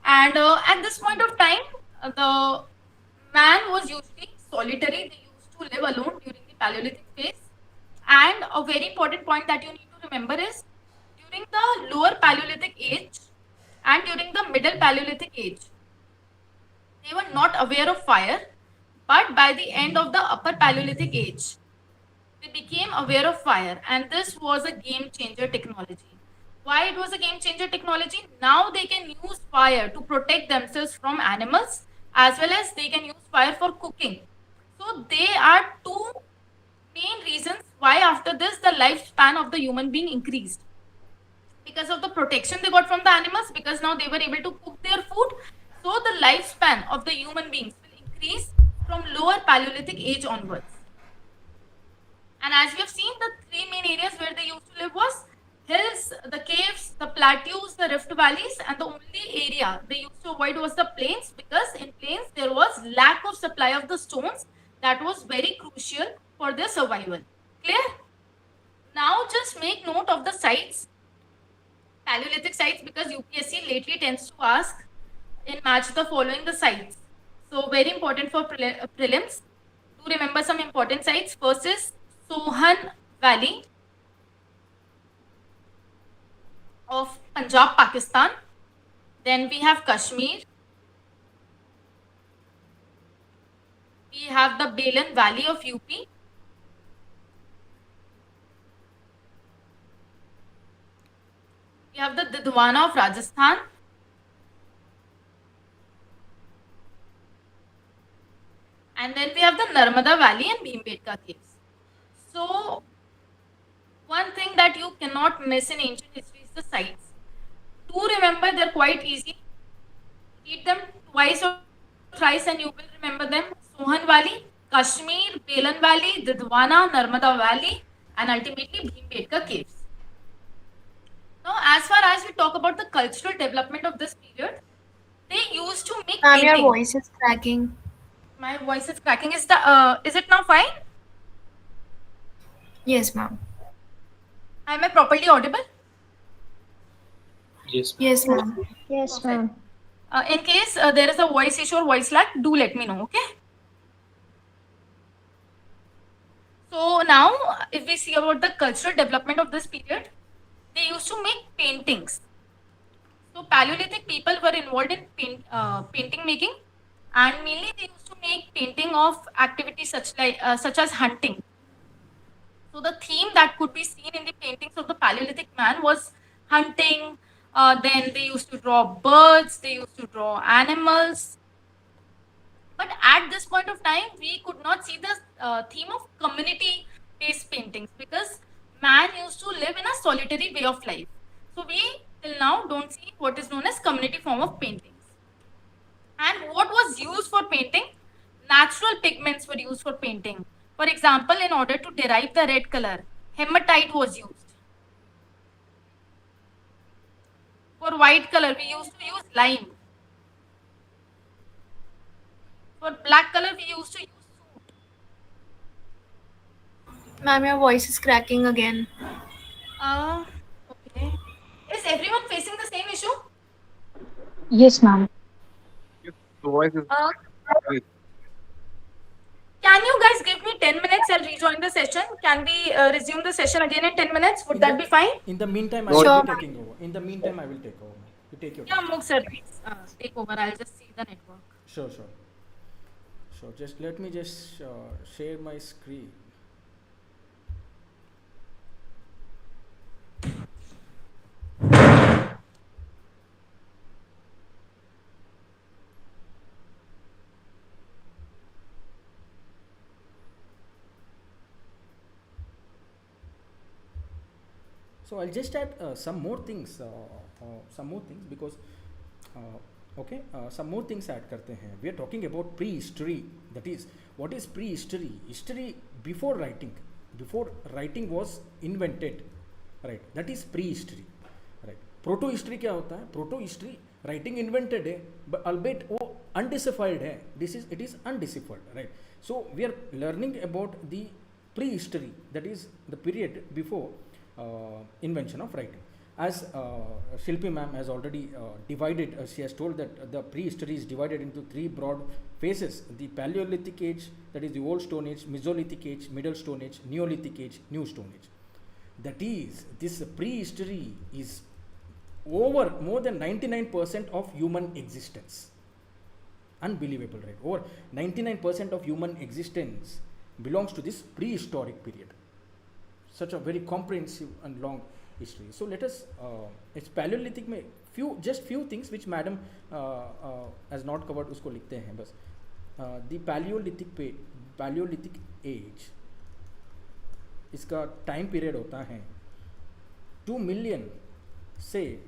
Speaker 7: And at this point of time, the man was usually solitary. They used to live alone during the Paleolithic phase. And a very important point that you need to remember is during the lower Paleolithic age and during the middle Paleolithic age, they were not aware of fire. But by the end of the upper Paleolithic age, they became aware of fire, and this was a game changer technology. Why it was a game changer technology? Now they can use fire to protect themselves from animals, as well as they can use fire for cooking. So they are two main reasons why after this the lifespan of the human being increased. Because of the protection they got from the animals, because now they were able to cook their food. So the lifespan of the human beings will increase from lower Paleolithic age onwards. And as we have seen, the three main areas where they used to live was hills, the caves, the plateaus, the rift valleys, and the only area they used to avoid was the plains, because in plains there was lack of supply of the stones that was very crucial for their survival. Clear? Now just make note of the sites, Paleolithic sites, because UPSC lately tends to ask in match the following the sites. So very important for prelims. Do remember some important sites. First is Sohan Valley of Punjab, Pakistan. Then we have Kashmir. We have the Balan Valley of UP. We have the Didwana of Rajasthan. And then we have the Narmada Valley and Bhimbetka caves. So one thing that you cannot miss in ancient history is the sites. To remember, they're quite easy. Read them twice or thrice and you will remember them. Sohan Valley, Kashmir, Balan Valley, Didwana, Narmada Valley, and ultimately Bhimbetka caves. Now, as far as we talk about the cultural development of this period, they used to make
Speaker 3: Ma'am, your
Speaker 7: painting.
Speaker 3: voice is cracking.
Speaker 7: My voice is cracking. Is it now fine?
Speaker 3: Yes, ma'am.
Speaker 7: Am I properly audible?
Speaker 6: Yes.
Speaker 3: Yes, ma'am.
Speaker 5: yes,
Speaker 7: Perfect.
Speaker 5: ma'am.
Speaker 7: In case there is a voice issue or voice lag, do let me know, okay? So now, if we see about the cultural development of this period, they used to make paintings. So Paleolithic people were involved in painting making, and mainly they used to make painting of activities such as hunting. So the theme that could be seen in the paintings of the Paleolithic man was hunting. Then they used to draw birds, they used to draw animals. But at this point of time, we could not see the theme of community-based paintings because man used to live in a solitary way of life. So we till now don't see what is known as community form of paintings. And what was used for painting? Natural pigments were used for painting. For example, in order to derive the red color, hematite was used. For white color, we used to use lime. For black color, we used to use soot.
Speaker 3: Ma'am, your voice is cracking again.
Speaker 7: Okay. Is everyone facing the same issue?
Speaker 5: Yes, ma'am.
Speaker 8: The voice is
Speaker 7: Uh, Can you guys give me 10 minutes? I'll rejoin the session. Can we resume the session again in 10 minutes? Would that be fine?
Speaker 1: In the meantime, I
Speaker 8: Sure.
Speaker 1: will be taking over. In the meantime, I will take over. You take your
Speaker 7: Yeah,
Speaker 1: time.
Speaker 7: Amogh sir, please take over. I'll just see the network.
Speaker 1: Sure, sure. So just let me just share my screen. So I'll just add some more things because some more things add करते हैं. We are talking about prehistory. That is, what is prehistory? History before writing was invented, right? That is prehistory, right? Proto history क्या होता है? Proto history writing invented है, but albeit वो undeciphered है. It is undeciphered, right? So we are learning about the prehistory, that is the period before invention of writing. As Shilpi ma'am has already divided, she has told that the prehistory is divided into three broad phases: the Paleolithic age, that is the Old Stone Age; Mesolithic age, Middle Stone Age; Neolithic age, New Stone Age. That is, this prehistory is over more than 99% of human existence. Unbelievable, right? Over 99% of human existence belongs to this prehistoric period. Such a very comprehensive and long history. So let us, it's Paleolithic में few things which madam has not covered, उसको लिखते हैं बस. The Paleolithic age, इसका time period होता है 2 million से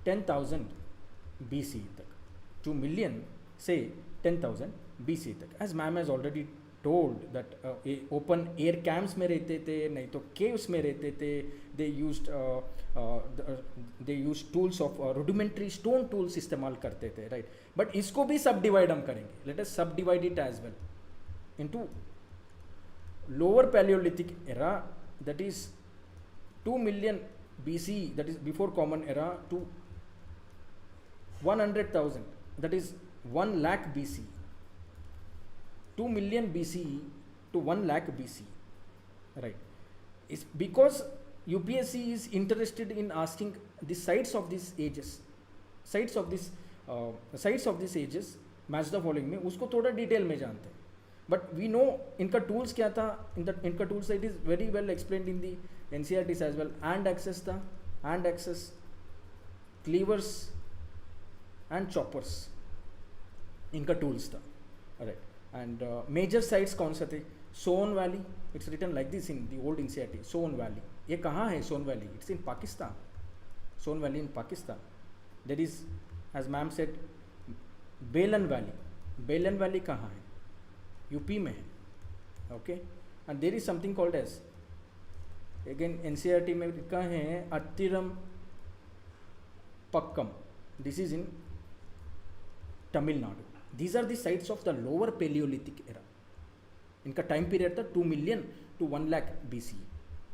Speaker 1: 10,000 BC तक. 2 million से 10,000 BC तक. As ma'am has already told that open air camps में रहते थे, नहीं तो caves में रहते थे. They used tools of rudimentary stone tools इस्तेमाल करते थे, right? But इसको भी subdivide हम करेंगे. Let us subdivide it as well into lower Paleolithic era, that is 2 million BC, that is before Common Era, to 100,000, that is 1 lakh BC. 2 million BC to 1 lakh BC, right? It's because UPSC is interested in asking the sites of these ages, sites of these ages, match the following में उसको थोड़ा detail में जानते हैं. But we know इनका tools क्या था, इनका tools it is very well explained in the NCERTs as well. And access था, and access, cleavers and choppers, इनका tools था, right? And major sites कौन से थे? Soan Valley, it's written like this in the old NCERT. Soan Valley, ये कहाँ है Soan Valley? It's in Pakistan. Soan Valley in Pakistan. There is, as ma'am said, Belan Valley. Belan Valley कहाँ है? UP में है, okay? And there is something called as, again NCERT में लिखा है Attiram Pakkam. This is in Tamil Nadu. These are the sites of the lower Paleolithic era. इनका time period था 2 million to 1 lakh BC.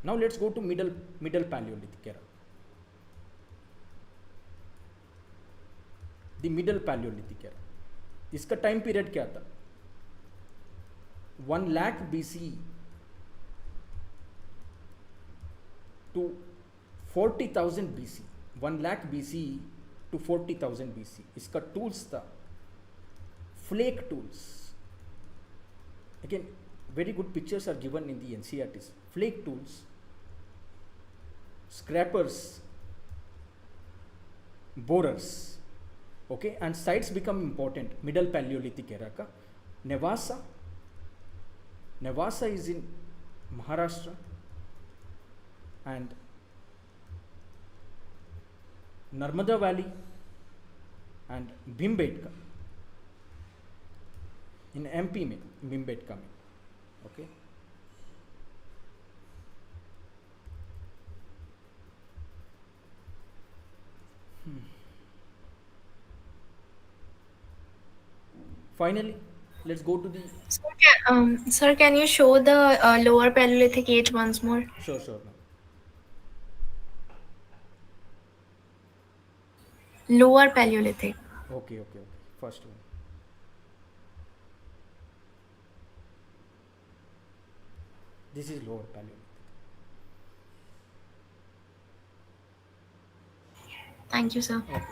Speaker 1: Now let's go to middle Paleolithic era. The middle Palaeolithic era. इसका time period क्या था? 1 lakh BC to 40,000 BC. 1 lakh BC to 40,000 BC. इसका tools था flake tools. Again, very good pictures are given in the NCERTs. Flake tools, scrapers, borers. Okay, and sites become important. Middle Paleolithic era ka Nevasa. Nevasa is in Maharashtra, and Narmada Valley and Bhimbetka in MP में Bhimbetka में. Okay. Finally, let's go to the
Speaker 3: Sir, can you show the lower Paleolithic age once more?
Speaker 1: sure ma'am.
Speaker 3: Lower Paleolithic.
Speaker 1: Okay. First one. This is lower Paleolithic.
Speaker 3: Thank you, sir.
Speaker 1: Okay.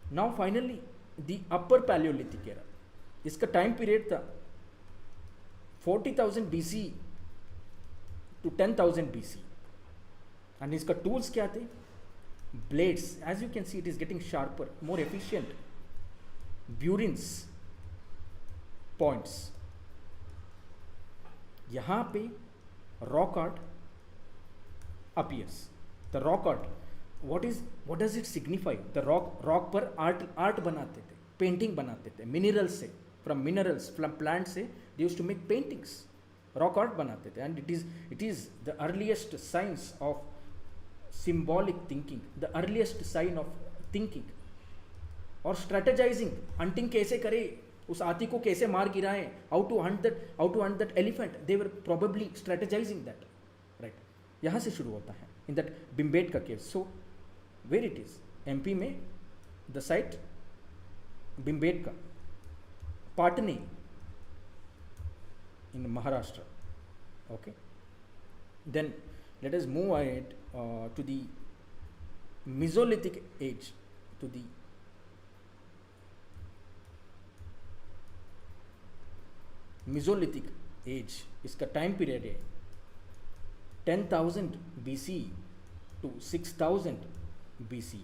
Speaker 1: Now finally the upper Paleolithic era. इसका time period था 40,000 BC to 10,000 BC. And इसका tools क्या थे? Blades. As you can see, it is getting sharper, more efficient. Burins, points. यहाँ पे rock art appears. The rock art, what does it signify? The rock पर art बनाते थे, painting बनाते थे, minerals से, from plants से, they used to make paintings. Rock art बनाते थे, and it is the earliest signs of symbolic thinking, the earliest sign of thinking. और strategizing, hunting कैसे करे, उस हाथी को कैसे मार गिराएं, how to hunt that elephant, they were probably strategizing that, right? यहाँ से शुरू होता है in that Bhimbetka cave. So where it is? MP में the site Bhimbetka, Patni in Maharashtra. Okay, then let us move ahead to the Mesolithic age, to the Mesolithic age. इसका time period है 10,000 BC to 6,000 BC,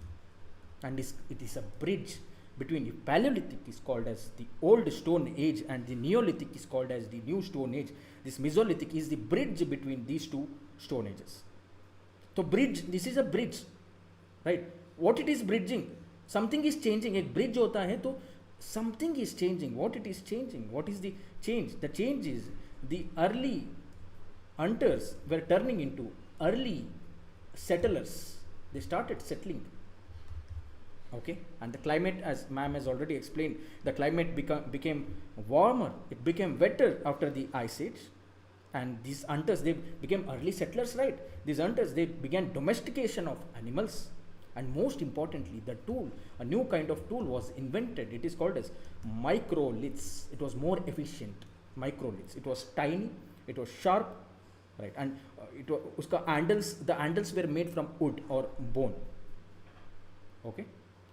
Speaker 1: and it is a bridge between the Paleolithic is called as the Old Stone Age and the Neolithic is called as the New Stone Age. This Mesolithic is the bridge between these two Stone Ages. So bridge, this is a bridge, right? What it is bridging? Something is changing. एक bridge होता है तो something is changing. What it is changing? What is the change? The change is the early hunters were turning into early settlers. They started settling. Okay, and the climate, as ma'am has already explained, the climate became warmer. It became wetter after the ice age, and these hunters, they became early settlers, right? These hunters, they began domestication of animals, and most importantly, the tool, a new kind of tool was invented. It is called as microliths. It was more efficient. Microliths. It was tiny. It was sharp, right? And the handles were made from wood or bone. Okay.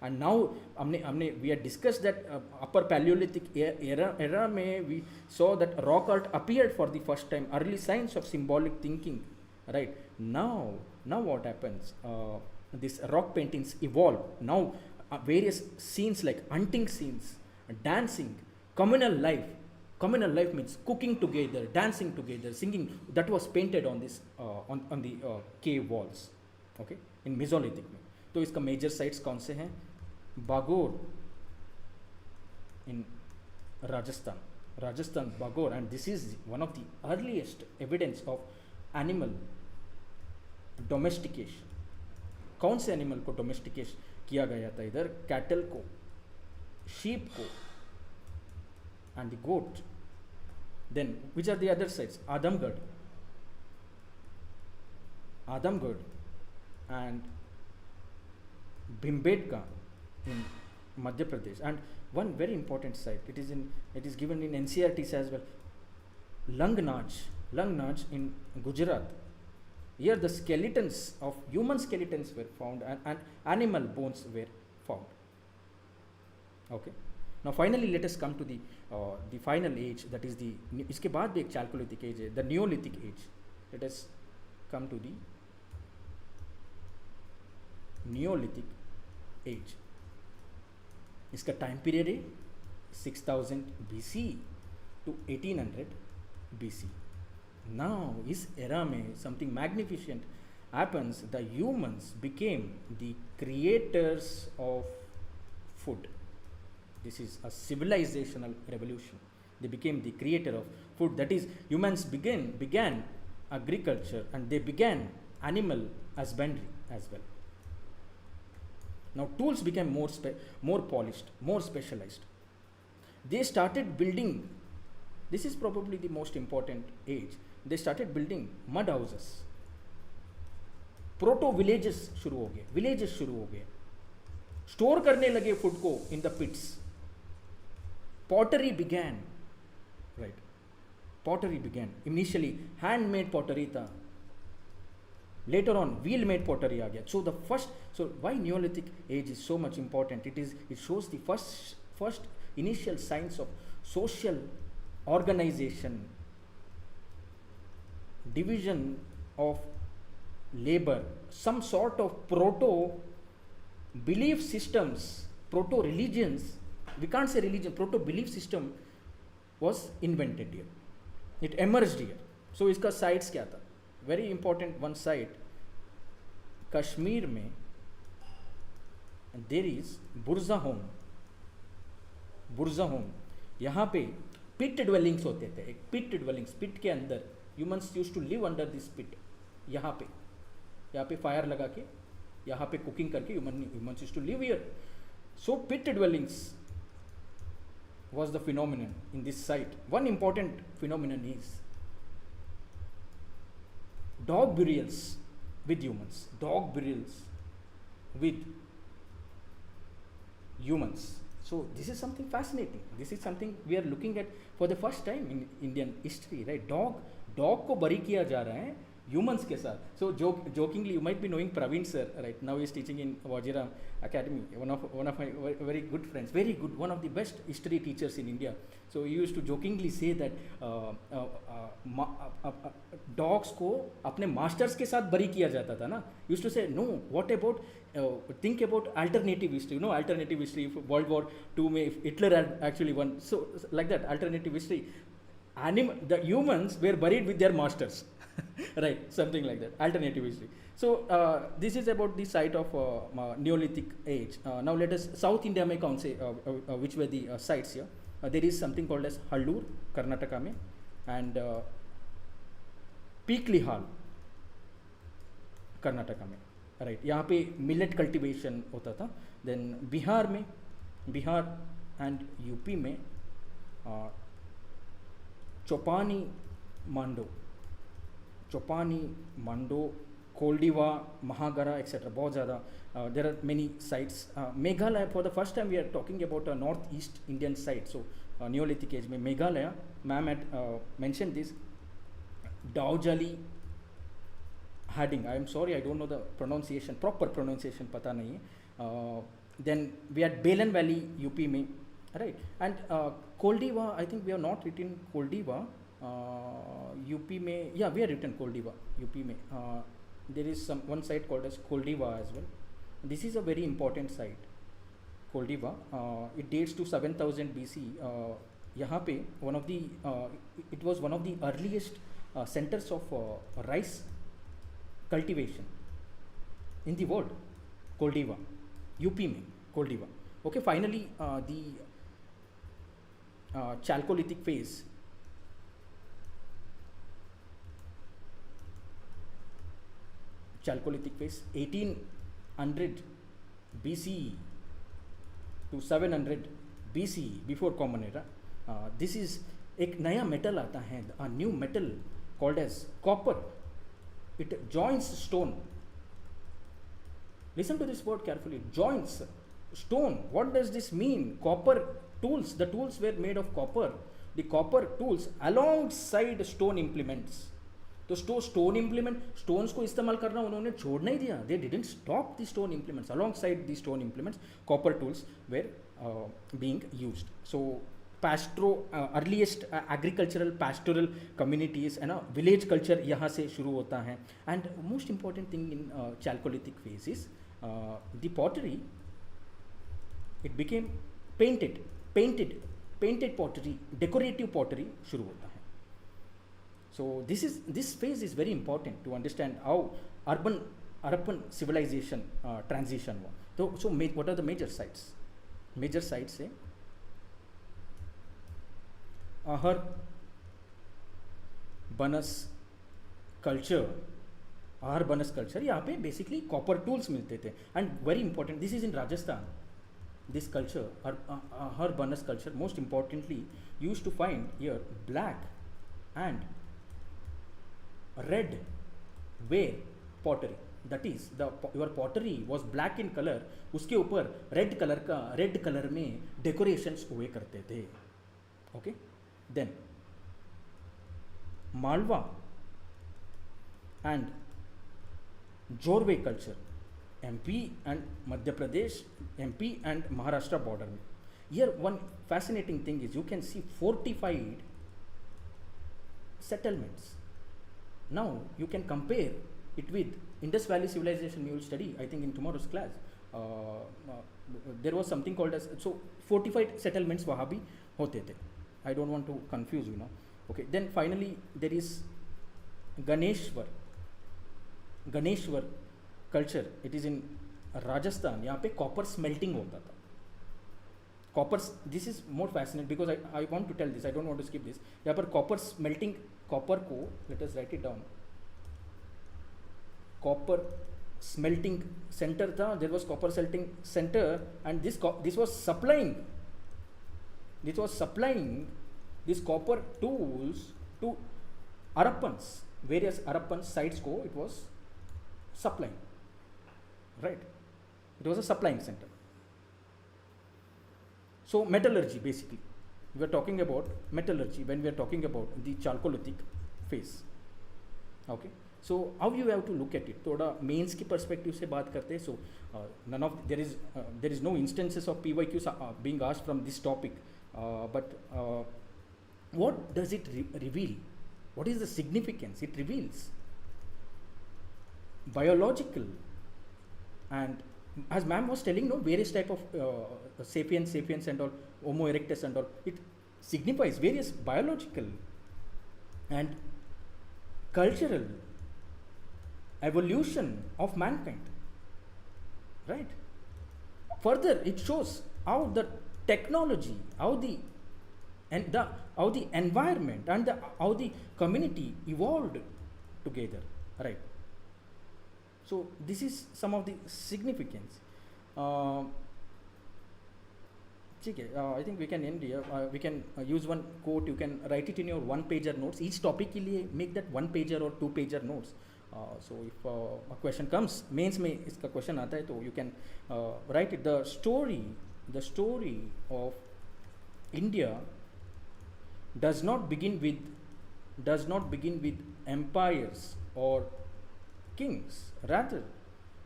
Speaker 1: And now we had discussed that upper Paleolithic era में we saw that rock art appeared for the first time, early signs of symbolic thinking, right? Now what happens? These rock paintings evolve. Now various scenes like hunting scenes, dancing, communal life. Communal life means cooking together, dancing together, singing. That was painted on this on the cave walls. Okay, in Mesolithic में. तो इसका major sites कौन से हैं? Bagor in Rajasthan Bagor, and this is one of the earliest evidence of animal domestication. कौन से animal को domesticate किया गया था इधर? कैटल को, sheep को, and the goat. Then which are the other sites? Adamgarh and Bhimbetka in Madhya Pradesh, and one very important site. It is given in NCRTs as well. Langnaj in Gujarat. Here the skeletons of human skeletons were found and animal bones were found. Okay. Now finally let us come to the final age, that is the इसके बाद भी एक Chalcolithic age है, the Neolithic age. Let us come to the Neolithic age. इसका time period है 6000 BC to 1800 BC. Now इस era में something magnificent happens. The humans became the creators of food. This is a civilizational revolution. They became the creator of food. That is, humans began agriculture, and they began animal husbandry as well. Now tools became more polished, more specialized. They started building. This is probably the most important age. They started building mud houses. Proto villages शुरू हो गए. Villages शुरू हो गए. Store करने लगे food को in the pits. Pottery began. Right. Pottery began. Initially handmade pottery था. Later on wheel made pottery आ गया. So why Neolithic age is so much important? It shows the first initial signs of social organization, division of labor, some sort of proto belief systems, proto religions. We can't say religion, proto belief system was invented here. It emerged here. So इसका sites क्या था? Very important one site, Kashmir में, and there is Burza home. यहाँ पे pit dwellings होते थे. एक pit dwellings, pit के अंदर humans used to live under this pit. यहाँ पे fire लगा के, यहाँ पे cooking करके humans used to live here. So pit dwellings was the phenomenon in this site. One important phenomenon is dog burials with humans. Dog burials with humans. So this is something fascinating. This is something we are looking at for the first time in Indian history, right? Dog को बरी किया जा रहा है humans के साथ. So jokingly, you might be knowing Praveen sir, right? Now he is teaching in Wajiram Academy. One of my very good friends, very good, one of the best history teachers in India. So he used to jokingly say that dogs को अपने masters के साथ बरी किया जाता था ना. Used to say, no, what about think about alternative history. You know, alternative history. If World War II if Hitler had actually won, so like that, alternative history. The humans were buried with their masters. Right, something like that, alternative history. So this is about the site of Neolithic age. Now let us, South India में कौन से which were the sites here? There is something called as Hallur, Karnataka में, and Peeklihal, Karnataka में. Right, यहाँ पे millet cultivation होता था. Then Bihar and UP में Chopani Mando, Koldiva, Mahagara, etc. बहुत ज़्यादा. There are many sites. Meghalaya, for the first time we are talking about a northeast Indian site. So Neolithic age में Meghalaya, ma'am had mentioned this. Daujali Harding. I am sorry, I don't know the pronunciation, proper pronunciation पता नहीं है. Then we had Belan Valley, UP में, right? And Koldiva, I think we have not written Koldiva. UP में, yeah, we have written Koldiva, UP में. There is one site called as Koldiva as well. This is a very important site, Koldiva. It dates to 7000 BC. यहाँ पे it was one of the earliest centers of rice cultivation in the world. Koldiva, UP में Koldiva. Okay, finally the Chalcolithic phase. Chalcolithic phase 1800 BCE to 700 BCE, before Common Era. This is एक नया metal आता है, a new metal called as copper. It joins stone. Listen to this word carefully. Joints, stone. What does this mean? Copper tools. The tools were made of copper. The copper tools alongside stone implements. तो stone implement stones को इस्तेमाल करना उन्होंने छोड़ नहीं दिया. They didn't stop the stone implements. Alongside the stone implements copper tools were being used. So earliest agricultural pastoral communities है ना, विलेज कल्चर यहाँ से शुरू होता है. And most important thing in Chalcolithic phase is the pottery. It became painted pottery, decorative pottery शुरू होता है. So this phase is very important to understand how urban civilization transition हुआ. So what are the major sites? Major sites है Ahar Banas culture. Ahar Banas culture, यहाँ पे basically copper tools मिलते थे. And very important, this is in Rajasthan. This culture, Ahar Banas culture, most importantly used to find here black and red ware pottery. That is, your pottery was black in color. उसके ऊपर red colour में decorations हुए करते थे. Okay, then Malwa and Jorwe culture, MP and Madhya Pradesh, MP and Maharashtra border में. Here one fascinating thing is you can see fortified settlements. Now you can compare it with Indus Valley civilization. You will study, I think, in tomorrow's class. There was something called as, so fortified settlements वहाँ भी होते थे. I don't want to confuse you now. Okay, then finally there is Ganeshwar culture. It is in Rajasthan. यहाँ पे copper smelting होता था. This is more fascinating because I want to tell this. I don't want to skip this. यहाँ पर copper smelting, copper को, let us write it down. Copper smelting center था. There was copper smelting center, and this was supplying these copper tools to Harappans, various Harappan sites को it was supplying, right? It was a supplying center. So metallurgy, basically we are talking about metallurgy when we are talking about the Chalcolithic phase. Okay, so how you have to look at it, थोड़ा mains की perspective से बात करते हैं. So none of there is no instances of PYQs being asked from this topic, but what does it reveal? What is the significance? It reveals biological, and as ma'am was telling, no, various type of sapiens and all, Homo erectus and all, it signifies various biological and cultural evolution of mankind, right? Further, it shows how the technology, how the environment and how the community evolved together, right? So this is some of the significance. I think we can end here. We can use one quote. You can write it in your one-pager notes. Each topic के लिए make that one-pager or two-pager notes. So if a question comes, mains में इसका question आता है, तो you can write it. The story of India does not begin with empires or kings. Rather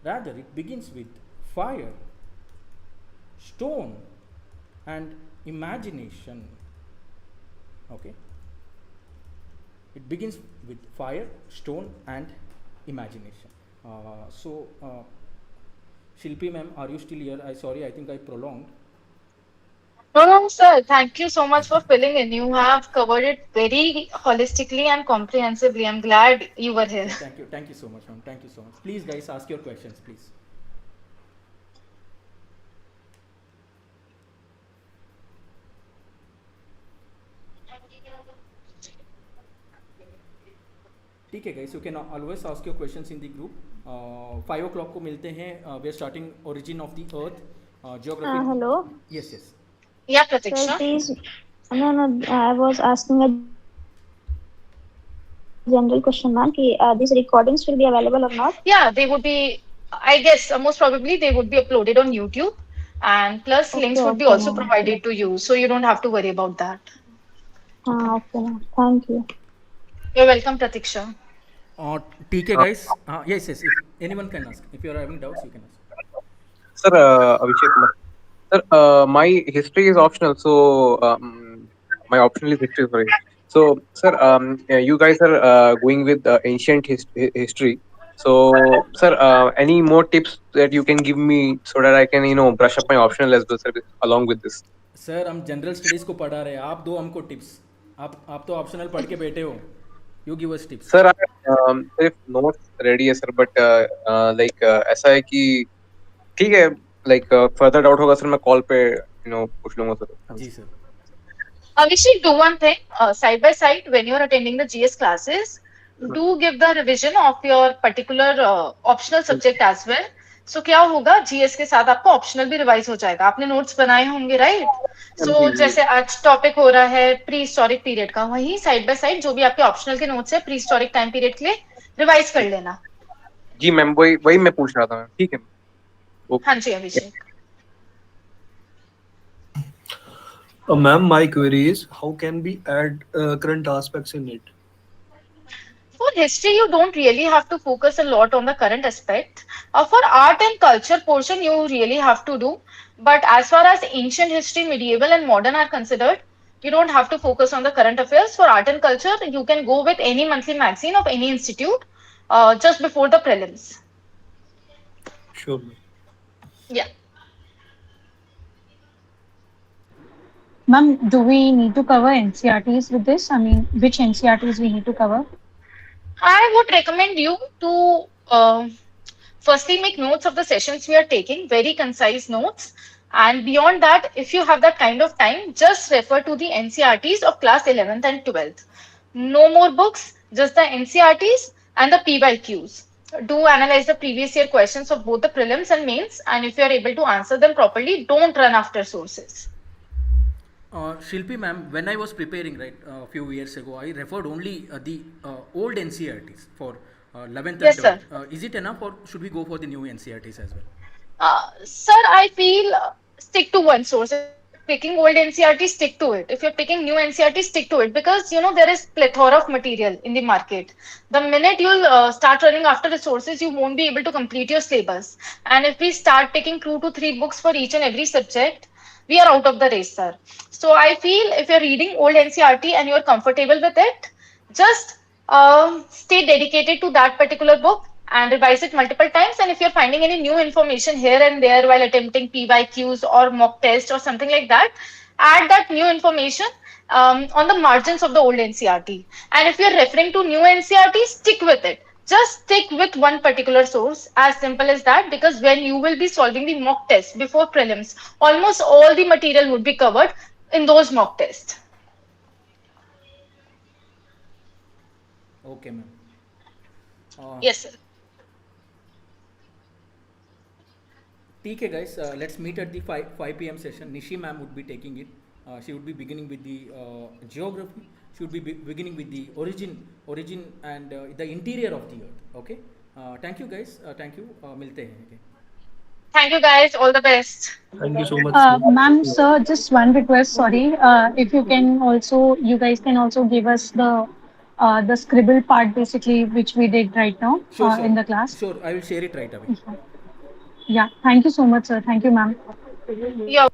Speaker 1: it begins with fire, stone, and imagination. Okay, it begins with fire, stone, and imagination. So Shilpi ma'am, are you still here? I think I prolonged.
Speaker 2: No, sir. Thank you so much for filling in. You have covered it very holistically and comprehensively. I'm glad you were here.
Speaker 1: Thank you so much, ma'am. Thank you so much. Please, guys, ask your questions, please. ठीक है guys, you can always ask your questions in the group. 5 o'clock को मिलते हैं. We are starting origin of the earth, geography.
Speaker 5: Hello.
Speaker 1: Yes.
Speaker 2: Yeah, Pratiksha.
Speaker 5: Sir, please. No. I was asking a general question, ma'am. These recordings will be available or not?
Speaker 2: Yeah, they would be I guess most probably they would be uploaded on YouTube, and plus
Speaker 5: Okay,
Speaker 2: links would be
Speaker 5: okay,
Speaker 2: also
Speaker 5: ma'am.
Speaker 2: provided to you, so you don't have to worry about that.
Speaker 5: Okay, ma'am. Thank you.
Speaker 2: You're welcome, Pratiksha.
Speaker 1: TK guys, yes, yes. If anyone can ask, if you are having doubts, you can ask.
Speaker 8: Sir, Abhishek Kumar. Sir, my history is optional, so my optional is history. Sorry. So, sir, you guys are going with ancient history. So, sir, any more tips that you can give me so that I can, brush up my optional as well, sir, along with this?
Speaker 1: Sir हम general studies को पढ़ा रहे हैं, आप दो हमको tips. आप तो ऑप्शनल पढ़ के बैठे हो. You give us tips.
Speaker 8: Sir, सिर्फ नोट्स रेडी है सर, बट लाइक ऐसा है कि ठीक है, लाइक फर्दर डाउट होगा सर, मैं कॉल पे पूछ लूंगा सर.
Speaker 1: जी sir.
Speaker 2: Abhishek, do one thing side by side when you're attending the GS classes. Do give the revision of your particular optional subject as well. So क्या होगा, GS के साथ आपको ऑप्शनल भी रिवाइज हो जाएगा. आपने नोट्स बनाए होंगे, राइट? सो जैसे आज टॉपिक हो रहा है प्री हिस्टोरिक पीरियड का, वही साइड बाय साइड जो भी आपके ऑप्शनल के नोट्स है प्री हिस्टोरिक टाइम पीरियड के लिए रिवाइज कर लेना.
Speaker 8: जी मैम, वही मैं पूछ रहा था मैम. ठीक है.
Speaker 2: हाँ जी अभिषेक.
Speaker 9: Ma'am, my query is how can we add current aspects in it?
Speaker 2: For history, you don't really have to focus a lot on the current aspect. For art and culture portion, you really have to do. But as far as ancient history, medieval and modern are considered, you don't have to focus on the current affairs. For art and culture, you can go with any monthly magazine of any institute just before the prelims.
Speaker 9: Sure.
Speaker 2: Yeah.
Speaker 10: Ma'am, do we need to cover NCRTs with this? I mean, which NCRTs we need to cover?
Speaker 2: I would recommend you to firstly make notes of the sessions we are taking, very concise notes. And beyond that, if you have that kind of time, just refer to the NCRTs of class 11th and 12th. No more books, just the NCRTs and the PYQs. Do analyze the previous year questions of both the prelims and mains. And if you are able to answer them properly, don't run after sources.
Speaker 1: Shilpi ma'am, when I was preparing a few years ago, I referred only the old NCRTs for 11th
Speaker 2: Yes,
Speaker 1: and 12th.
Speaker 2: sir.
Speaker 1: Is it enough or should we go for the new NCRTs as well?
Speaker 2: Sir, I feel stick to one source. If you're picking old NCRT, stick to it. If you're picking new NCRT, stick to it, because there is plethora of material in the market. The minute you'll start running after resources, you won't be able to complete your syllabus. And if we start picking 2 to 3 books for each and every subject, we are out of the race, sir. So I feel if you're reading old NCRT and you're comfortable with it, just stay dedicated to that particular book and revise it multiple times. And if you're finding any new information here and there while attempting PYQs or mock test or something like that, add that new information on the margins of the old NCRT. And if you're referring to new NCRT, stick with it. Just stick with one particular source, as simple as that, because when you will be solving the mock test before prelims, almost all the material would be covered in those mock tests.
Speaker 1: Okay, ma'am.
Speaker 2: Yes, sir.
Speaker 1: TK guys, let's meet at the 5 p.m. session. Nishi ma'am would be taking it. She would be beginning with the geography. She would be beginning with the origin and the interior of the earth. Okay. Thank you guys. Thank you. मिलते हैं. Okay.
Speaker 2: Thank you guys. All the best.
Speaker 9: Thank you so much. Sir.
Speaker 10: Ma'am, sir, just one request. Sorry, if you guys can also give us the scribble part basically, which we did right now
Speaker 1: Sure.
Speaker 10: in the class.
Speaker 1: Sure, I will share it right away.
Speaker 10: Yeah. Thank you so much, sir. Thank you, ma'am.
Speaker 2: Yeah.